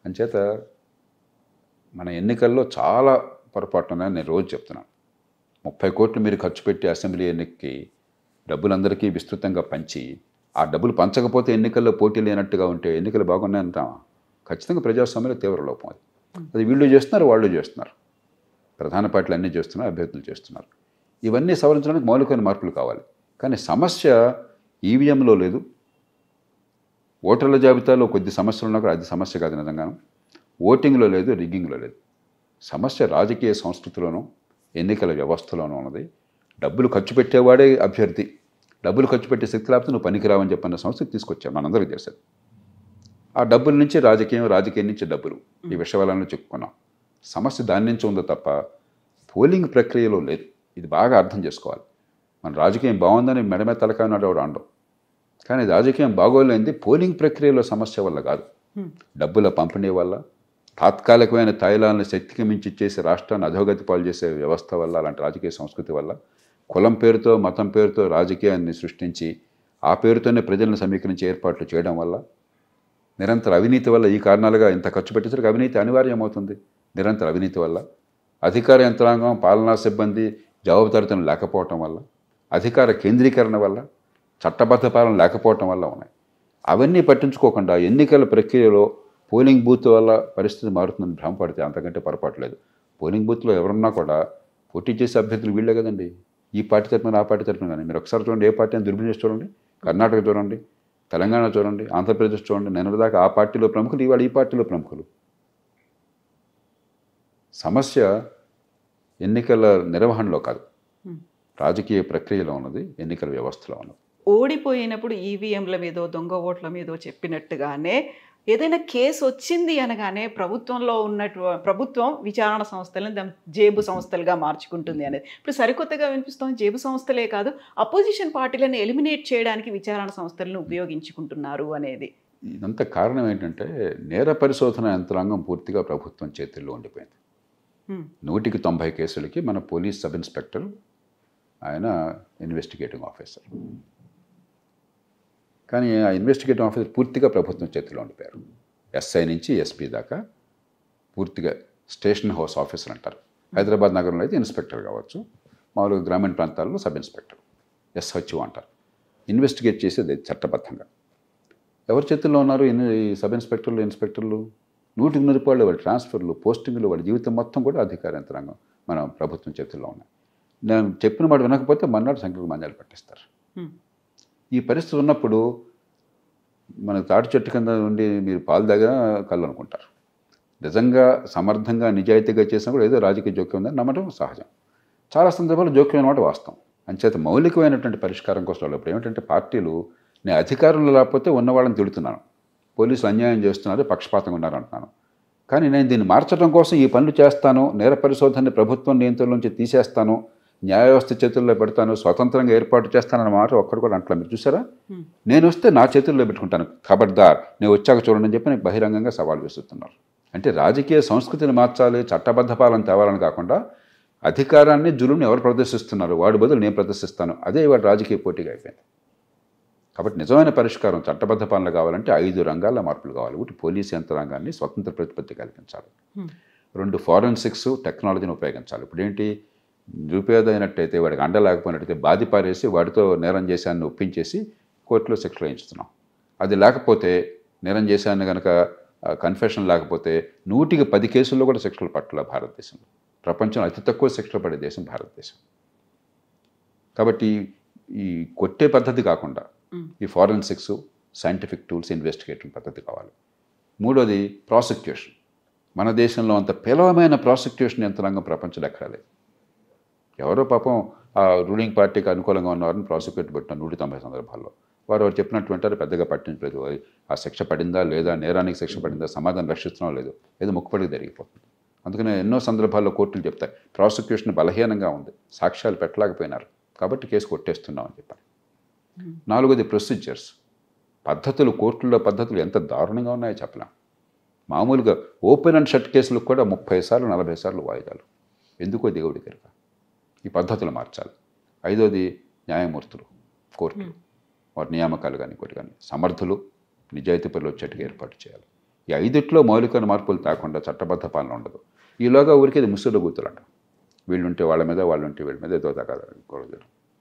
అంచేత మన ఎన్నికల్లో చాలా పొరపాటు ఉన్నాయని నేను రోజు చెప్తున్నాను. 30 కోట్లు మీరు ఖర్చు పెట్టి అసెంబ్లీ ఎన్నికకి డబ్బులందరికీ విస్తృతంగా పంచి, ఆ డబ్బులు పంచకపోతే ఎన్నికల్లో పోటీ లేనట్టుగా ఉంటే ఎన్నికలు బాగున్నాయంటామా? ఖచ్చితంగా ప్రజాస్వామ్యంలో తీవ్ర లోపం అది. అది వీళ్ళు చేస్తున్నారు, వాళ్ళు చేస్తున్నారు, ప్రధాన పార్టీలు అన్నీ చేస్తున్నారు, అభ్యర్థులు చేస్తున్నారు. ఇవన్నీ సవరించడానికి మౌలికమైన మార్పులు కావాలి. కానీ సమస్య ఈవీఎంలో లేదు, ఓటర్ల జాబితాలో కొద్ది సమస్యలు ఉన్నా కూడా అది సమస్య కాదు నిజంగాను. ఓటింగ్లో లేదు, రిగ్గింగ్లో లేదు. సమస్య రాజకీయ సంస్కృతిలోనూ ఎన్నికల వ్యవస్థలోనూ ఉన్నది. డబ్బులు ఖర్చు పెట్టేవాడే అభ్యర్థి, డబ్బులు ఖర్చు పెట్టే శక్తి లేకపోతే నువ్వు పనికిరావని చెప్పన్న సంస్కృతి తీసుకొచ్చాం, మనందరికీ చేసేది. ఆ డబ్బుల నుంచి రాజకీయం నుంచి డబ్బులు, ఈ విషయాలను చెప్పుకున్నాం. సమస్య దాని నుంచి ఉందో తప్ప పోలింగ్ ప్రక్రియలో లేదు. ఇది బాగా అర్థం చేసుకోవాలి. మన రాజకీయం బాగుందని మెడమే తలకాయ నాడు అండం, కానీ రాజకీయం బాగోలేనిది పోలింగ్ ప్రక్రియలో సమస్య వల్ల కాదు, డబ్బుల పంపిణీ వల్ల, తాత్కాలికమైన తాయిలాలను శక్తికి మించి చేసి రాష్ట్రాన్ని అధోగతి పాలు చేసే వ్యవస్థ వల్ల, అలాంటి రాజకీయ సంస్కృతి వల్ల, కులం పేరుతో మతం పేరుతో రాజకీయాన్ని సృష్టించి ఆ పేరుతోనే ప్రజలను సమీకరించి ఏర్పాట్లు చేయడం వల్ల, నిరంతర అవినీతి వల్ల, ఈ కారణాలుగా ఇంత ఖర్చు పెట్టేసరికి అవినీతి అనివార్యమవుతుంది. నిరంతర అవినీతి వల్ల, అధికార యంత్రాంగం పాలనా సిబ్బంది జవాబుదారితనం లేకపోవటం వల్ల, అధికార కేంద్రీకరణ వల్ల, చట్టబద్ధ పాలన లేకపోవటం వల్ల ఉన్నాయి. అవన్నీ పట్టించుకోకుండా ఎన్నికల ప్రక్రియలో పోలింగ్ బూత్ వల్ల పరిస్థితి మారుతుందని భ్రమపడితే అంతకంటే పొరపాటు లేదు. పోలింగ్ బూత్లో ఎవరున్నా కూడా పోటీ చేసే అభ్యర్థులు వీళ్ళే కదండి. ఈ పార్టీ తరపున ఆ పార్టీ తరపున కానీ మీరు ఒకసారి చూడండి, ఏ పార్టీ అని దుర్బినేష్ చూడండి, కర్ణాటక చూడండి, తెలంగాణ చూడండి, ఆంధ్రప్రదేశ్ చూడండి. నేను దాకా ఆ పార్టీలో ప్రముఖులు, ఇవాళ ఈ పార్టీలో ప్రముఖులు. సమస్య ఎన్నికల నిర్వహణలో కాదు, రాజకీయ ప్రక్రియలో ఉన్నది, ఎన్నికల వ్యవస్థలో ఉన్నది. ఓడిపోయినప్పుడు ఈవీఎంల మీదో దొంగ ఓట్ల మీదో చెప్పినట్టుగానే ఏదైనా కేసు వచ్చింది అనగానే ప్రభుత్వం విచారణ సంస్థలను జేబు సంస్థలుగా మార్చుకుంటుంది అనేది ఇప్పుడు సరికొత్తగా వినిపిస్తోంది. జేబు సంస్థలే కాదు, అపోజిషన్ పార్టీలను ఎలిమినేట్ చేయడానికి విచారణ సంస్థలను ఉపయోగించుకుంటున్నారు అనేది. ఇదంతా కారణం ఏంటంటే నేర పరిశోధన యంత్రాంగం పూర్తిగా ప్రభుత్వం చేతుల్లో ఉండిపోయింది. 100కి 90 కేసులకి మన పోలీస్ సబ్ ఇన్స్పెక్టర్ ఆయన ఇన్వెస్టిగేటింగ్ ఆఫీసర్, కానీ ఆ ఇన్వెస్టిగేటింగ్ ఆఫీసర్ పూర్తిగా ప్రభుత్వం చేతిలో ఉండిపోయారు. ఎస్ఐ నుంచి ఎస్పీ దాకా పూర్తిగా స్టేషన్ హౌస్ ఆఫీసర్ అంటారు. హైదరాబాద్ నగరంలో అయితే ఇన్స్పెక్టర్ కావచ్చు, మామూలుగా గ్రామీణ ప్రాంతాల్లో సబ్ ఇన్స్పెక్టర్, ఎస్హెచ్ఓ అంటారు. ఇన్వెస్టిగేట్ చేసేది చట్టబద్ధంగా. ఎవరి చేతుల్లో ఉన్నారు ఈ సబ్ ఇన్స్పెక్టర్లు, ఇన్స్పెక్టర్లు? 100కి 100 రూపాయలు వాళ్ళ ట్రాన్స్ఫర్లు, పోస్టింగ్లు, వాళ్ళ జీవితం మొత్తం కూడా అధికార యంత్రాంగం మన ప్రభుత్వం చేతుల్లో ఉన్నాయి. నేను చెప్పిన మాట వినకపోతే మన్నాడు సంఖ్యకు మంజాలు పట్టిస్తారు. ఈ పరిస్థితి ఉన్నప్పుడు మన తాటి చెట్టు కింద నుండి మీరు పాలు దగ్గర కళ్ళు అనుకుంటారు. నిజంగా సమర్థంగా నిజాయితీగా చేసినా కూడా ఏదో రాజకీయ జోక్యం ఉందని నమ్మడం సహజం. చాలా సందర్భాలు జోక్యం అన్నమాట వాస్తవం. అంచేత మౌలికమైనటువంటి పరిష్కారం కోసం ఇప్పుడు ఏమిటంటే పార్టీలు, నేను అధికారంలో లేకపోతే ఉన్నవాళ్ళని తిడుతున్నాను, పోలీసులు అన్యాయం చేస్తున్నారు, పక్షపాతంగా ఉన్నారు అంటున్నాను, కానీ నేను దీన్ని మార్చడం కోసం ఈ పనులు చేస్తాను, నేర పరిశోధనని ప్రభుత్వం నియంత్రణలోంచి తీసేస్తాను, న్యాయ వ్యవస్థ చేతుల్లో పెడతాను, స్వతంత్రంగా ఏర్పాటు చేస్తానన్న మాట ఒక్కడు కూడా అంటలా. మీరు చూసారా? నేను వస్తే నా చేతుల్లో పెట్టుకుంటాను, ఖబర్దార్ నేను వచ్చాక చూడండి అని చెప్పి నేను బహిరంగంగా సవాల్ విసురుతున్నారు. అంటే రాజకీయ సంస్కృతిని మార్చాలి, చట్టబద్ధ పాలన తేవాలని కాకుండా అధికారాన్ని జులుని ఎవరు ప్రదర్శిస్తున్నారు వాడి బదులు నేను ప్రదర్శిస్తాను, అదే ఇవాళ రాజకీయ పోటీగా అయిపోయింది. కాబట్టి నిజమైన పరిష్కారం చట్టబద్ధ పాలన కావాలంటే 5 రంగాల్లో మార్పులు కావాలి. ఒకటి, పోలీసు యంత్రాంగాన్ని స్వతంత్ర ప్రతిపత్తి కల్పించాలి. 2, ఫారెన్సిక్స్ టెక్నాలజీని ఉపయోగించాలి. ఇప్పుడు ఏంటి, నిరుపేద అయినట్టయితే, వాడికి అండ లేకపోయినట్టయితే బాధి పారేసి వాడితో నేరం చేశాన్ని ఒప్పించేసి కోర్టులో శిక్షలు వేయించుతున్నాం. అది లేకపోతే నేరం చేశాను కనుక కన్ఫెషన్ లేకపోతే 100కి 10 కేసుల్లో కూడా శిక్షలు పట్టాల భారతదేశంలో. ప్రపంచంలో అతి తక్కువ శిక్షలు పడే దేశం భారతదేశం. కాబట్టి ఈ కొట్టే పద్ధతి కాకుండా ఈ ఫారెన్సిక్స్, సైంటిఫిక్ టూల్స్, ఇన్వెస్టిగేటింగ్ పద్ధతి కావాలి. మూడోది ప్రాసిక్యూషన్. మన దేశంలో అంత పేలవమైన ప్రాసిక్యూషన్ యంత్రాంగం ప్రపంచంలో ఎక్కడా లేదు. ఎవరో పాపం ఆ రూలింగ్ పార్టీకి అనుకూలంగా ఉన్నవారిని ప్రాసిక్యూట్ పెట్టిన 190 సందర్భాల్లో వారు చెప్పినట్టు వింటారు, పెద్దగా పట్టించలేదు. ఆ శిక్ష పడిందా లేదా, నేరానికి శిక్ష పడిందా, సమాధానం రక్షిస్తున్నాం లేదు, ఏదో ముక్కుపడికి జరిగిపోతుంది. అందుకనే ఎన్నో సందర్భాల్లో కోర్టులు చెప్తాయి ప్రాసిక్యూషన్ బలహీనంగా ఉంది, సాక్ష్యాలు పెట్టలేకపోయినారు కాబట్టి కేసు కొట్టేస్తున్నాం అని చెప్పారు. నాలుగోది ప్రొసీజర్స్, పద్ధతులు. కోర్టుల్లో పద్ధతులు ఎంత దారుణంగా ఉన్నాయో చెప్పలేం. మామూలుగా ఓపెన్ అండ్ షట్ కేసులకు కూడా 30 సార్లు 40 సార్లు వాయిదాలు. ఎందుకో దేవుడి కనుక ఈ పద్ధతులు మార్చాలి. ఐదోది న్యాయమూర్తులు, కోర్టులు, వారి నియామకాలు కానీ ఇంకోటి కానీ సమర్థులు, నిజాయితీ పనులు వచ్చేట్టుగా ఏర్పాటు చేయాలి. ఈ ఐదిట్లో మౌలికమైన మార్పులు తాకుండా చట్టబద్ధ పాలన ఉండదు. ఈలోగా ఊరికి ఇది ముసుగులో గుర్తులంట. వీళ్ళుంటే వాళ్ళ మీద, వాళ్ళుంటే వీళ్ళ మీద ఏదో తగ్గకూడదు.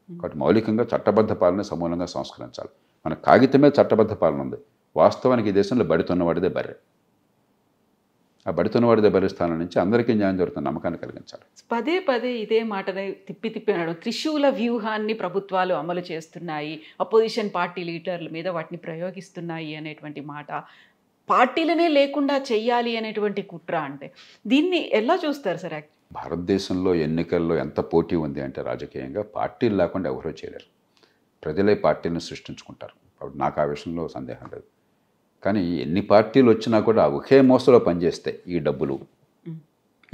కాబట్టి మౌలికంగా చట్టబద్ధ పాలన సమూలంగా సంస్కరించాలి. మన కాగితమే చట్టబద్ధ పాలన ఉంది, వాస్తవానికి ఈ దేశంలో బడితున్నవాడిదే బర్రె. ఆ బడితున్నవాడిదే బర్రె స్థానం నుంచి అందరికీ న్యాయం జరుగుతున్న నమ్మకాన్ని కలిగించాలి. పదే పదే ఇదే మాటనే తిప్పి అనడం. త్రిశూల వ్యూహాన్ని ప్రభుత్వాలు అమలు చేస్తున్నాయి, అపోజిషన్ పార్టీ లీడర్ల మీద వాటిని ప్రయోగిస్తున్నాయి అనేటువంటి మాట. పార్టీలనే లేకుండా చెయ్యాలి అనేటువంటి కుట్ర. అంటే దీన్ని ఎలా చూస్తారు సార్? భారతదేశంలో ఎన్నికల్లో ఎంత పోటీ ఉంది అంటే రాజకీయంగా పార్టీలు లేకుండా ఎవరో చేయలేరు. ప్రజలే పార్టీలను సృష్టించుకుంటారు. కాబట్టి నాకు ఆ విషయంలో సందేహం లేదు. కానీ ఎన్ని పార్టీలు వచ్చినా కూడా ఒకే మోసలో పనిచేస్తాయి. ఈ డబ్బులు,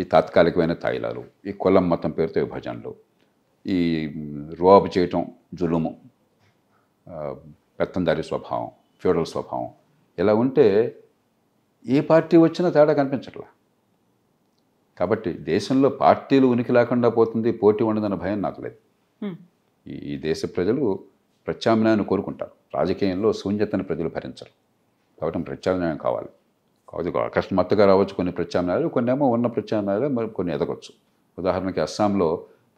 ఈ తాత్కాలికమైన తాయిలాలు, ఈ కులం మతం పేరుతో విభజనలు, ఈ రువాబు చేయటం, జులుము, పెత్తందారి స్వభావం, ఫ్యూడల్ స్వభావం, ఇలా ఉంటే ఏ పార్టీ వచ్చినా తేడా కనిపించట్లా. కాబట్టి దేశంలో పార్టీలు ఉనికి లేకుండా పోతుంది, పోటీ ఉండదన్న భయం నాకు లేదు. ఈ దేశ ప్రజలు ప్రత్యామ్నాయాన్ని కోరుకుంటారు. రాజకీయంలో శూన్యతను ప్రజలు భరించరు. కాబట్టి ప్రత్యామ్నాయం కావాలి. కాబట్టి అకస్మాత్తుగా రావచ్చు కొన్ని ప్రత్యామ్నాయాలు, కొన్ని ఏమో ఉన్న ప్రత్యామ్నాయాలు, మరి కొన్ని ఎదగొచ్చు. ఉదాహరణకి అస్సాంలో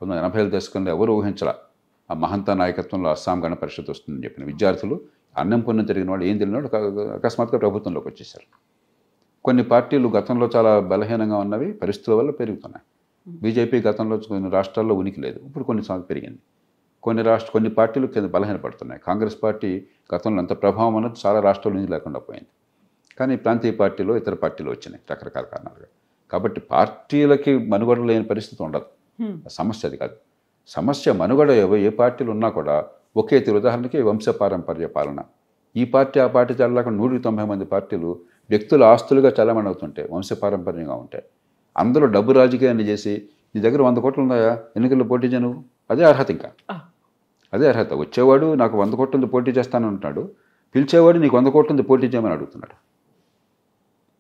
1980ల దశకంలో ఎవరు ఊహించరా ఆ మహంతా నాయకత్వంలో అస్సాం గణ పరిషత్ వస్తుందని చెప్పిన విద్యార్థులు, అన్నం పుణ్యం జరిగిన వాళ్ళు, ఏం తెలియని వాళ్ళు అకస్మాత్తుగా ప్రభుత్వంలోకి వచ్చేసారు. కొన్ని పార్టీలు గతంలో చాలా బలహీనంగా ఉన్నవి పరిస్థితుల వల్ల పెరుగుతున్నాయి. బీజేపీ గతంలో కొన్ని రాష్ట్రాల్లో ఉనికి లేదు, ఇప్పుడు కొన్నిసార్లు పెరిగింది. కొన్ని పార్టీలు కింద బలహీనపడుతున్నాయి. కాంగ్రెస్ పార్టీ గతంలో అంత ప్రభావం అన్నది చాలా రాష్ట్రాల నుంచి లేకుండా పోయింది. కానీ ప్రాంతీయ పార్టీలో ఇతర పార్టీలు వచ్చినాయి రకరకాల కారణాలుగా. కాబట్టి పార్టీలకి మనుగడ లేని పరిస్థితి ఉండదు. సమస్య అది కాదు. సమస్య మనుగడ ఏ పార్టీలు ఉన్నా కూడా ఒకే తీరు. ఉదాహరణకి వంశపారంపర్య పాలన. ఈ పార్టీ ఆ పార్టీ చల్లకుండా 190 మంది పార్టీలు వ్యక్తుల ఆస్తులుగా చలామణి అవుతుంటాయి, వంశపారంపర్యంగా ఉంటాయి. అందరూ డబ్బు రాజకీయాన్ని చేసి నీ దగ్గర 100 కోట్లు ఉన్నాయా, ఎన్నికల్లో పోటీ చేయను, అదే అర్హత. ఇంకా అదే అర్హత. వచ్చేవాడు నాకు 100 కోట్ల ఉంది పోటీ చేస్తాను అంటున్నాడు, పిలిచేవాడు నీకు 100 కోట్ల ఉంది పోటీ చేయమని అడుగుతున్నాడు.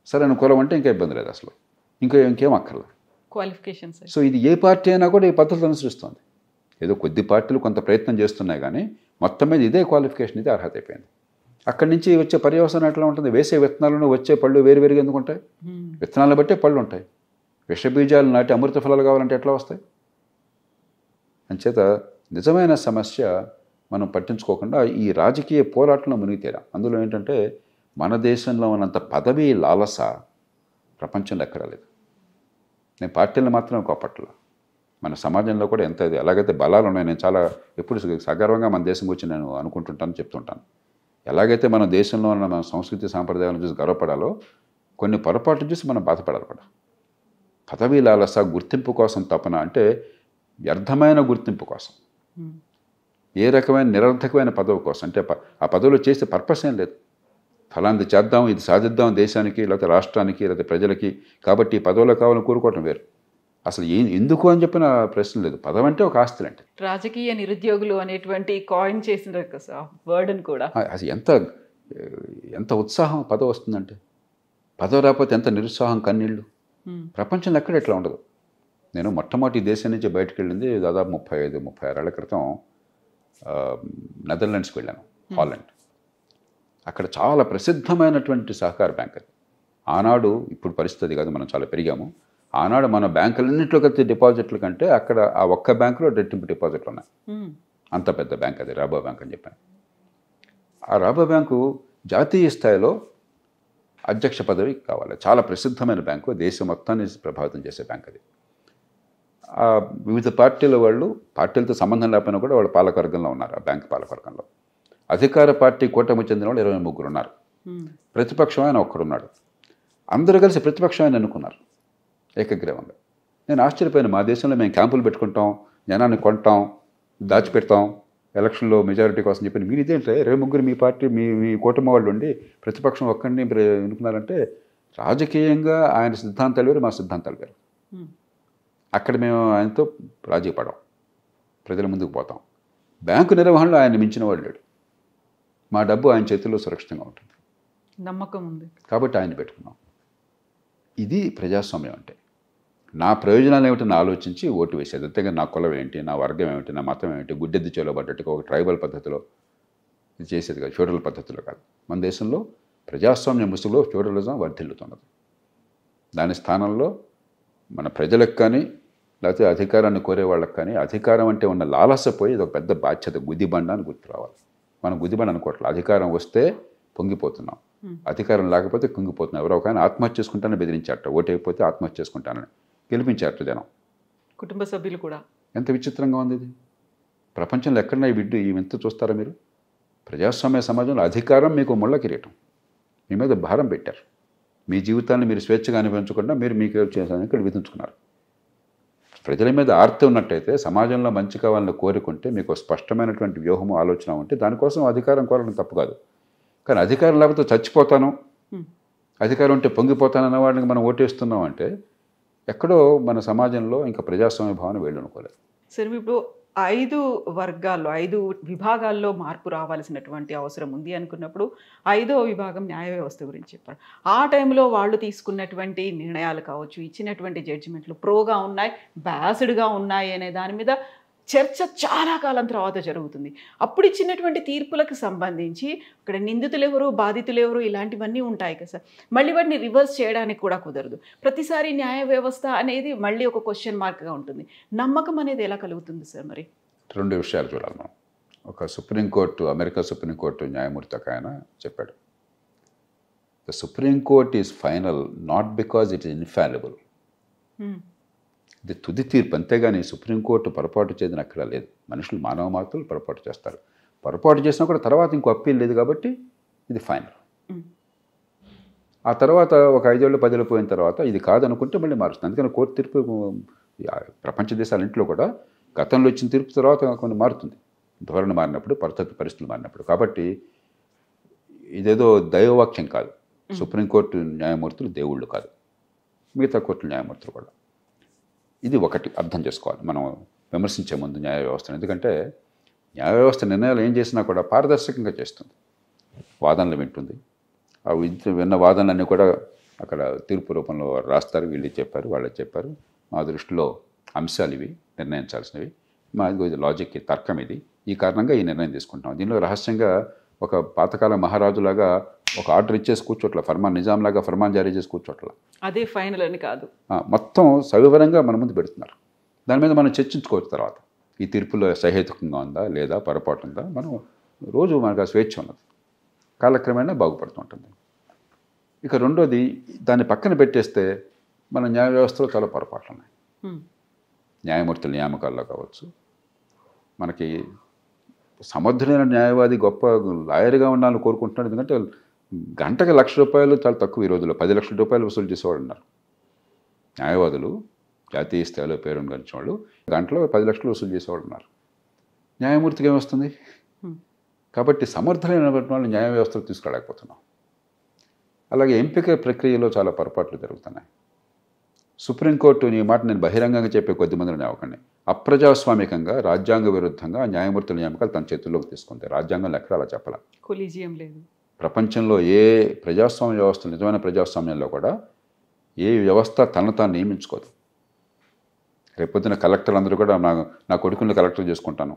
సరే అనుకూలం అంటే ఇంకా ఇబ్బంది లేదు అసలు, ఇంకేం అక్కర్లేదు క్వాలిఫికేషన్స్. సో ఇది ఏ పార్టీ అయినా కూడా ఈ పద్ధతులు అనుసరిస్తుంది. ఏదో కొద్ది పార్టీలు కొంత ప్రయత్నం చేస్తున్నాయి కానీ మొత్తం మీద ఇదే క్వాలిఫికేషన్, ఇదే అర్హత అయిపోయింది. అక్కడి నుంచి వచ్చే పర్యవసానం ఎట్లా ఉంటుంది? వేసే విత్తనాలను వచ్చే పళ్ళు వేరువేరుగా ఎందుకు ఉంటాయి? విత్తనాలను బట్టే పళ్ళు ఉంటాయి. విషబీజాలు నాటి అమృత ఫలాలు కావాలంటే ఎట్లా వస్తాయి? అంచేత నిజమైన సమస్య మనం పట్టించుకోకుండా ఈ రాజకీయ పోరాటంలో మునిగితేరా. అందులో ఏంటంటే మన దేశంలో ఉన్నంత పదవీ లాలస ప్రపంచంలో ఎక్కడా లేదు. నేను పార్టీలను మాత్రం కోపట్ల, మన సమాజంలో కూడా ఎంత ఎలాగైతే బలాలు ఉన్నాయి. నేను చాలా ఎప్పుడు సగర్వంగా మన దేశం గురించి నేను అనుకుంటుంటాను, చెప్తుంటాను. ఎలాగైతే మన దేశంలో ఉన్న మన సంస్కృతి సాంప్రదాయాలను చూసి గర్వపడాలో, కొన్ని పొరపాట్లు చూసి మనం బాధపడాలి కూడా. పదవీ లాలస, గుర్తింపు కోసం తపన, అంటే వ్యర్థమైన గుర్తింపు కోసం, ఏ రకమైన నిరర్థకమైన పదవి కోసం. అంటే ఆ పదవిలో చేసే పర్పస్ ఏం లేదు. ఫలాంది చేద్దాం, ఇది సాధిద్దాం దేశానికి, లేకపోతే రాష్ట్రానికి, లేకపోతే ప్రజలకి, కాబట్టి ఈ పదవులు కావాలని కోరుకోవటం వేరు. అసలు ఎందుకు అని చెప్పిన ప్రశ్న లేదు. పదవి అంటే ఒక ఆస్తులు అంటే. రాజకీయ నిరుద్యోగులు అనేటువంటి కాయిన్ చేసిన వర్డ్ని కూడా అది ఎంత ఉత్సాహం పదవి వస్తుందంటే, పదవి రాకపోతే ఎంత నిరుత్సాహం, కన్నీళ్ళు. ప్రపంచంలో ఎక్కడ ఎట్లా ఉండదు. నేను మొట్టమొదటి దేశం నుంచి బయటకు వెళ్ళింది దాదాపు 35-36 ఏళ్ల క్రితం నెదర్లాండ్స్కి వెళ్ళాను, హాలండ్. అక్కడ చాలా ప్రసిద్ధమైనటువంటి సహకార బ్యాంక్ అది. ఆనాడు, ఇప్పుడు పరిస్థితి కాదు, మనం చాలా పెరిగాము. ఆనాడు మన బ్యాంకులన్నింటిలో కలిసి డిపాజిట్ల కంటే అక్కడ ఆ ఒక్క బ్యాంకులో రెట్టింపు డిపాజిట్లు ఉన్నాయి. అంత పెద్ద బ్యాంక్ అది, రాబో బ్యాంక్ అని చెప్పాను. ఆ రాబో బ్యాంకు జాతీయ స్థాయిలో అధ్యక్ష పదవి కావాలి. చాలా ప్రసిద్ధమైన బ్యాంకు, దేశం మొత్తాన్ని ప్రభావితం చేసే బ్యాంక్ అది. వివిధ పార్టీల వాళ్ళు, పార్టీలతో సంబంధం లేకపోయినా కూడా వాళ్ళు పాలకవర్గంలో ఉన్నారు. ఆ బ్యాంక్ పాలకవర్గంలో అధికార పార్టీ కూటమి చెందిన వాళ్ళు 23 ఉన్నారు. ప్రతిపక్షం ఆయన ఒక్కడున్నాడు. అందరూ కలిసి ప్రతిపక్షం ఆయన ఎన్నుకున్నారు ఏకగ్రీవంగా. నేను ఆశ్చర్యపోయాను. మా దేశంలో మేము క్యాంపులు పెట్టుకుంటాం, జనాన్ని కొంటాం, దాచిపెడతాం, ఎలక్షన్లో మెజారిటీ కోసం చెప్పి మీరు ఇదేంటే 23 మీ పార్టీ మీ కూటమి వాళ్ళు ఉండి ప్రతిపక్షం ఒక్కడిని ఎన్నుకున్నారంటే రాజకీయంగా ఆయన సిద్ధాంతాలు వేరు, మా సిద్ధాంతాలు వేరు. అక్కడ మేము ఆయనతో రాజీ పడం, ప్రజల ముందుకు పోతాం. బ్యాంకు నిర్వహణలో ఆయన మించిన వాడు లేడు. మా డబ్బు ఆయన చేతుల్లో సురక్షితంగా ఉంటుంది, నమ్మకం ఉంది కాబట్టి ఆయన పెట్టుకున్నాం. ఇది ప్రజాస్వామ్యం అంటే. నా ప్రయోజనాలు ఏమిటని ఆలోచించి ఓటు వేసేది. అంతేగా నా కులం ఏంటి, నా వర్గం ఏమిటి, నా మతం ఏమిటి, గుడ్డెద్దు చేయబడ్డట్టుగా ఒక ట్రైబల్ పద్ధతిలో ఇది చేసేది కాదు, ఫ్యూడల్ పద్ధతిలో కాదు. మన దేశంలో ప్రజాస్వామ్య ముసుగులో ఫ్యూడలిజం వర్ధిల్లుతున్నది. దాని స్థానంలో మన ప్రజలకు కానీ లేకపోతే అధికారాన్ని కోరే వాళ్ళకి కానీ అధికారం అంటే ఉన్న లాలసపోయి ఇది ఒక పెద్ద బాధ్యత, గుదిబండ అని గుర్తు రావాలి. మనం గుదిబండ అనుకోవట్లేదు. అధికారం వస్తే పొంగిపోతున్నాం, అధికారం లేకపోతే కుంగిపోతున్నాం. ఎవరో ఒక ఆయన ఆత్మహత్య చేసుకుంటానని బెదిరించారట, ఓటైపోతే ఆత్మహత్య చేసుకుంటానని గెలిపించారట జనం. కుటుంబ సభ్యులు కూడా. ఎంత విచిత్రంగా ఉంది ఇది. ప్రపంచంలో ఎక్కడన్నా ఈ వింత చూస్తారా మీరు? ప్రజాస్వామ్య సమాజంలో అధికారం మీకు ముళ్ళ కిరీటం, మీ మీద భారం పెట్టారు. మీ జీవితాన్ని మీరు స్వేచ్ఛగా అనుభవించకుండా మీకు చేసాలని ఇక్కడ విధించుకున్నారు. ప్రజల మీద ఆర్తి ఉన్నట్టయితే, సమాజంలో మంచి కావాలని కోరుకుంటే, మీకు స్పష్టమైనటువంటి వ్యూహము ఆలోచన ఉంటే దానికోసం అధికారం కోరడం తప్పు కాదు. కానీ అధికారం లేకపోతే చచ్చిపోతాను, అధికారం ఉంటే పొంగిపోతానన్న వాడికి మనం ఓటేస్తున్నాం అంటే ఎక్కడో మన సమాజంలో ఇంకా ప్రజాస్వామ్య భావన వేళ్ళనుకోలేదు. సరే, ఇప్పుడు 5 వర్గాల్లో 5 విభాగాల్లో మార్పు రావాల్సినటువంటి అవసరం ఉంది అనుకున్నప్పుడు 5వ విభాగం న్యాయ వ్యవస్థ గురించి చెప్పారు. ఆ టైంలో వాళ్ళు తీసుకున్నటువంటి నిర్ణయాలు కావచ్చు, ఇచ్చినటువంటి జడ్జిమెంట్లు ప్రోగా ఉన్నాయి, బ్యాస్డ్గా ఉన్నాయి అనే దాని మీద చర్చ చాలా కాలం తర్వాత జరుగుతుంది. అప్పుడు ఇచ్చినటువంటి తీర్పులకు సంబంధించి అక్కడ నిందితులు ఎవరు, బాధితులు ఎవరు, ఇలాంటివన్నీ ఉంటాయి కదా సార్. మళ్ళీ వాటిని రివర్స్ చేయడానికి కూడా కుదరదు. ప్రతిసారి న్యాయ వ్యవస్థ అనేది మళ్ళీ ఒక క్వశ్చన్ మార్క్గా ఉంటుంది. నమ్మకం అనేది ఎలా కలుగుతుంది సార్? మరి 2 విషయాలు చూడాలి మనం. ఒక సుప్రీంకోర్టు, అమెరికా సుప్రీంకోర్టు న్యాయమూర్తి ఒక ఆయన చెప్పాడు, the supreme court is final not because it is infallible. ఇది తుది తీర్పు, అంతేగాని సుప్రీంకోర్టు పొరపాటు చేయదని అక్కడ లేదు. మనుషులు, మానవ మాత్రులు పొరపాటు చేస్తారు. పొరపాటు చేసినా కూడా తర్వాత ఇంకో అప్పీల్ లేదు కాబట్టి ఇది ఫైనల్. ఆ తర్వాత ఒక 5 ఏళ్ళు 10 ఏళ్ళు పోయిన తర్వాత ఇది కాదనుకుంటే మళ్ళీ మారుస్తుంది. అందుకని కోర్టు తీర్పు ప్రపంచ దేశాలన్నింటిలో కూడా గతంలో ఇచ్చిన తీర్పు తర్వాత కొన్ని మారుతుంది, ధోరణి మారినప్పుడు, పరిస్థితులు మారినప్పుడు. కాబట్టి ఇదేదో దైవవాక్యం కాదు. సుప్రీంకోర్టు న్యాయమూర్తులు దేవుళ్ళు కాదు, మిగతా కోర్టుల న్యాయమూర్తులు కూడా. ఇది ఒకటి అర్థం చేసుకోవాలి మనం విమర్శించే ముందు న్యాయ వ్యవస్థను. ఎందుకంటే న్యాయ వ్యవస్థ నిర్ణయాలు ఏం చేసినా కూడా పారదర్శకంగా చేస్తుంది, వాదనలు వింటుంది. ఆ విన్న వాదనలన్నీ కూడా అక్కడ తీర్పు రూపంలో రాస్తారు. వీళ్ళు చెప్పారు, వాళ్ళు చెప్పారు, మా దృష్టిలో అంశాలు ఇవి, నిర్ణయించాల్సినవి, మా లాజిక్, తర్కం ఇది, ఈ కారణంగా ఈ నిర్ణయం తీసుకుంటాం. దీనిలో రహస్యంగా ఒక పాతకాల మహారాజులాగా ఒక ఆర్డర్ ఇచ్చేసి కూర్చోట్ల, ఫర్మాన్ నిజాంలాగా ఫర్మాన్ జారీ చేసి కూర్చోట్ల, అదే ఫైనల్ అని కాదు, మొత్తం సవివరంగా మన ముందు పెడుతున్నారు. దాని మీద మనం చర్చించుకోవచ్చు. తర్వాత ఈ తీర్పులో సహేతుకంగా ఉందా లేదా, పొరపాటు ఉందా, మనం రోజు మనకు ఆ స్వేచ్ఛ ఉన్నది, కాలక్రమేణా బాగుపడుతుంటుంది. ఇక రెండోది, దాన్ని పక్కన పెట్టేస్తే మన న్యాయ వ్యవస్థలో చాలా పొరపాట్లు ఉన్నాయి. న్యాయమూర్తుల నియామకాల్లో కావచ్చు, మనకి సమర్థుడైన న్యాయవాది గొప్ప లాయర్గా ఉండాలని కోరుకుంటున్నాడు. ఎందుకంటే గంటకి ₹1,00,000 చాలా తక్కువ. ఈ రోజుల్లో ₹10,00,000 వసూలు చేసేవాడు ఉన్నారు న్యాయవాదులు. జాతీయ స్థాయిలో పేరుని గడిచిన వాళ్ళు గంటలో ₹10,00,000 వసూలు చేసేవాడు ఉన్నారు. న్యాయమూర్తికి ఏమొస్తుంది? కాబట్టి సమర్థులైన వాళ్ళు న్యాయ వ్యవస్థలో తీసుకురాలేకపోతున్నాం. అలాగే ఎంపిక ప్రక్రియలో చాలా పొరపాట్లు జరుగుతున్నాయి. సుప్రీంకోర్టు, ఈ మాట నేను బహిరంగంగా చెప్పే కొద్దిమందిని అవ్వకండి, అప్రజాస్వామికంగా, రాజ్యాంగ విరుద్ధంగా న్యాయమూర్తుల నియామకాలు తన చేతుల్లోకి తీసుకుంటాయి. రాజ్యాంగంలో ఎక్కడ అలా చెప్పాల. కొలీజియం లేదు. ప్రపంచంలో ఏ ప్రజాస్వామ్య వ్యవస్థ, నిజమైన ప్రజాస్వామ్యంలో కూడా ఏ వ్యవస్థ తనను తాను నియమించుకోదు. రేపొద్దున కలెక్టర్లు అందరూ కూడా నా కొడుకుని కలెక్టర్ చేసుకుంటాను,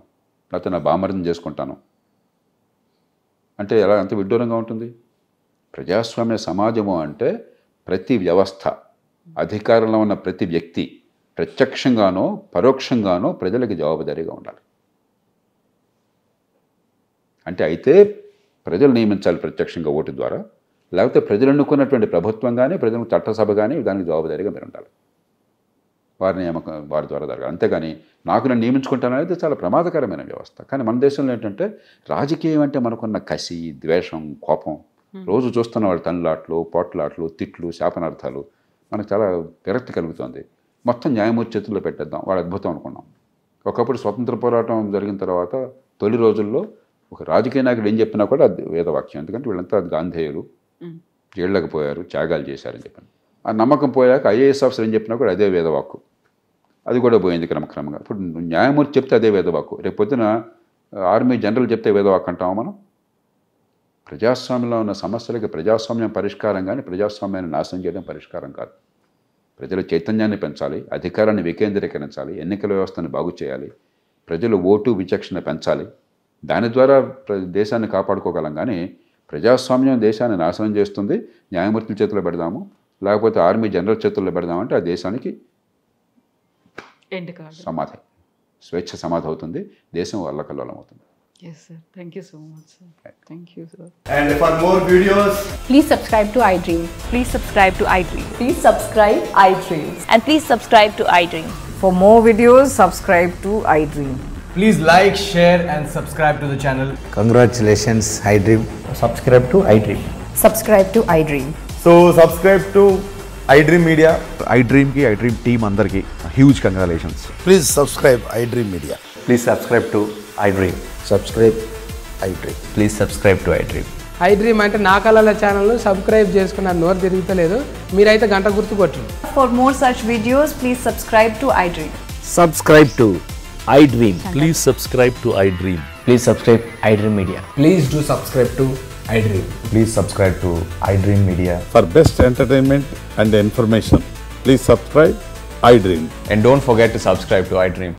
లేకపోతే నా బామర్దిని చేసుకుంటాను అంటే ఎలా, అంత విడ్డూరంగా ఉంటుంది. ప్రజాస్వామ్య సమాజము అంటే ప్రతి వ్యవస్థ, అధికారంలో ఉన్న ప్రతి వ్యక్తి ప్రత్యక్షంగానో పరోక్షంగానో ప్రజలకి జవాబుదారీగా ఉండాలి. అంటే అయితే ప్రజలు నియమించాలి ప్రత్యక్షంగా ఓటు ద్వారా, లేకపోతే ప్రజలు ఎన్నుకున్నటువంటి ప్రభుత్వం కానీ ప్రజల చట్టసభ కానీ దానికి జవాబుదారీగా మీరు ఉండాలి. వారి నియామకం వారి ద్వారా జరగాలి. అంతేగాని నాకు నేను నియమించుకుంటాననేది చాలా ప్రమాదకరమైన వ్యవస్థ. కానీ మన దేశంలో ఏంటంటే రాజకీయం అంటే మనకున్న కసి, ద్వేషం, కోపం, రోజు చూస్తున్న వాళ్ళ తన్నులాట్లు, పోట్లాట్లు, తిట్లు, శాపనార్థాలు మనకు చాలా విరక్తి కలుగుతుంది. మొత్తం న్యాయమూర్తి చేతుల్లో పెట్టేద్దాం, వాడు అద్భుతం అనుకున్నాం. ఒకప్పుడు స్వతంత్ర పోరాటం జరిగిన తర్వాత తొలి రోజుల్లో ఒక రాజకీయ నాయకుడు ఏం చెప్పినా కూడా అది వేదవాక్యం. ఎందుకంటే వీళ్ళంతా గాంధేయులు, జైళ్ళకి పోయారు, త్యాగాలు చేశారని చెప్పాను. ఆ నమ్మకం పోయాక ఐఏఎస్ ఆఫీసర్ ఏం చెప్పినా కూడా అదే వేదవాక్కు. అది కూడా పోయింది క్రమక్రమంగా. ఇప్పుడు న్యాయమూర్తి చెప్తే అదే వేదవాక్కు. రేపు పొద్దున ఆర్మీ జనరల్ చెప్తే వేదవాక్కు అంటామా మనం? ప్రజాస్వామ్యంలో ఉన్న సమస్యలకి ప్రజాస్వామ్యం పరిష్కారం కానీ ప్రజాస్వామ్యాన్ని నాశనం చేయడం పరిష్కారం కాదు. ప్రజల చైతన్యాన్ని పెంచాలి, అధికారాన్ని వికేంద్రీకరించాలి, ఎన్నికల వ్యవస్థను బాగు చేయాలి, ప్రజలు ఓటు విచక్షణ పెంచాలి. దాని ద్వారా దేశాన్ని కాపాడుకోగలం. కానీ ప్రజాస్వామ్యం దేశాన్ని నాశనం చేస్తుంది. న్యాయమూర్తుల చేతుల్లో పెడదాము, లేకపోతే ఆర్మీ జనరల్ చేతుల్లో పెడదామంటే ఆ దేశానికి సమాధి, స్వేచ్ఛ సమాధి అవుతుంది, దేశం అల్లకల్లోలం అవుతుంది. Yes, sir. Thank you so much, sir. Thank you, sir. And for more videos, Please subscribe to iDream. Please subscribe to iDream. Please subscribe iDream. And please subscribe to iDream. For more videos, subscribe to iDream. please like, share and subscribe to the channel. Congratulations, iDream. Subscribe to iDream. Subscribe to iDream. So subscribe to iDream Media. iDream ki iDream team andarki huge congratulations. Please subscribe iDream Media. Please subscribe to iDream. Subscribe iDream. Please subscribe to iDream. iDream అంటే నా కళల ఛానల్ను subscribe చేసుకున్నారు, నోరు తిరుగుతలేదు, మీరైతే గంట గుర్తు కొట్టండి. For more such videos, please subscribe to iDream. Subscribe to iDream. Please subscribe to iDream. Please subscribe iDream Media. Please do subscribe to iDream. Please subscribe to iDream Media. For best entertainment and information, please subscribe iDream. And don't forget to subscribe to iDream.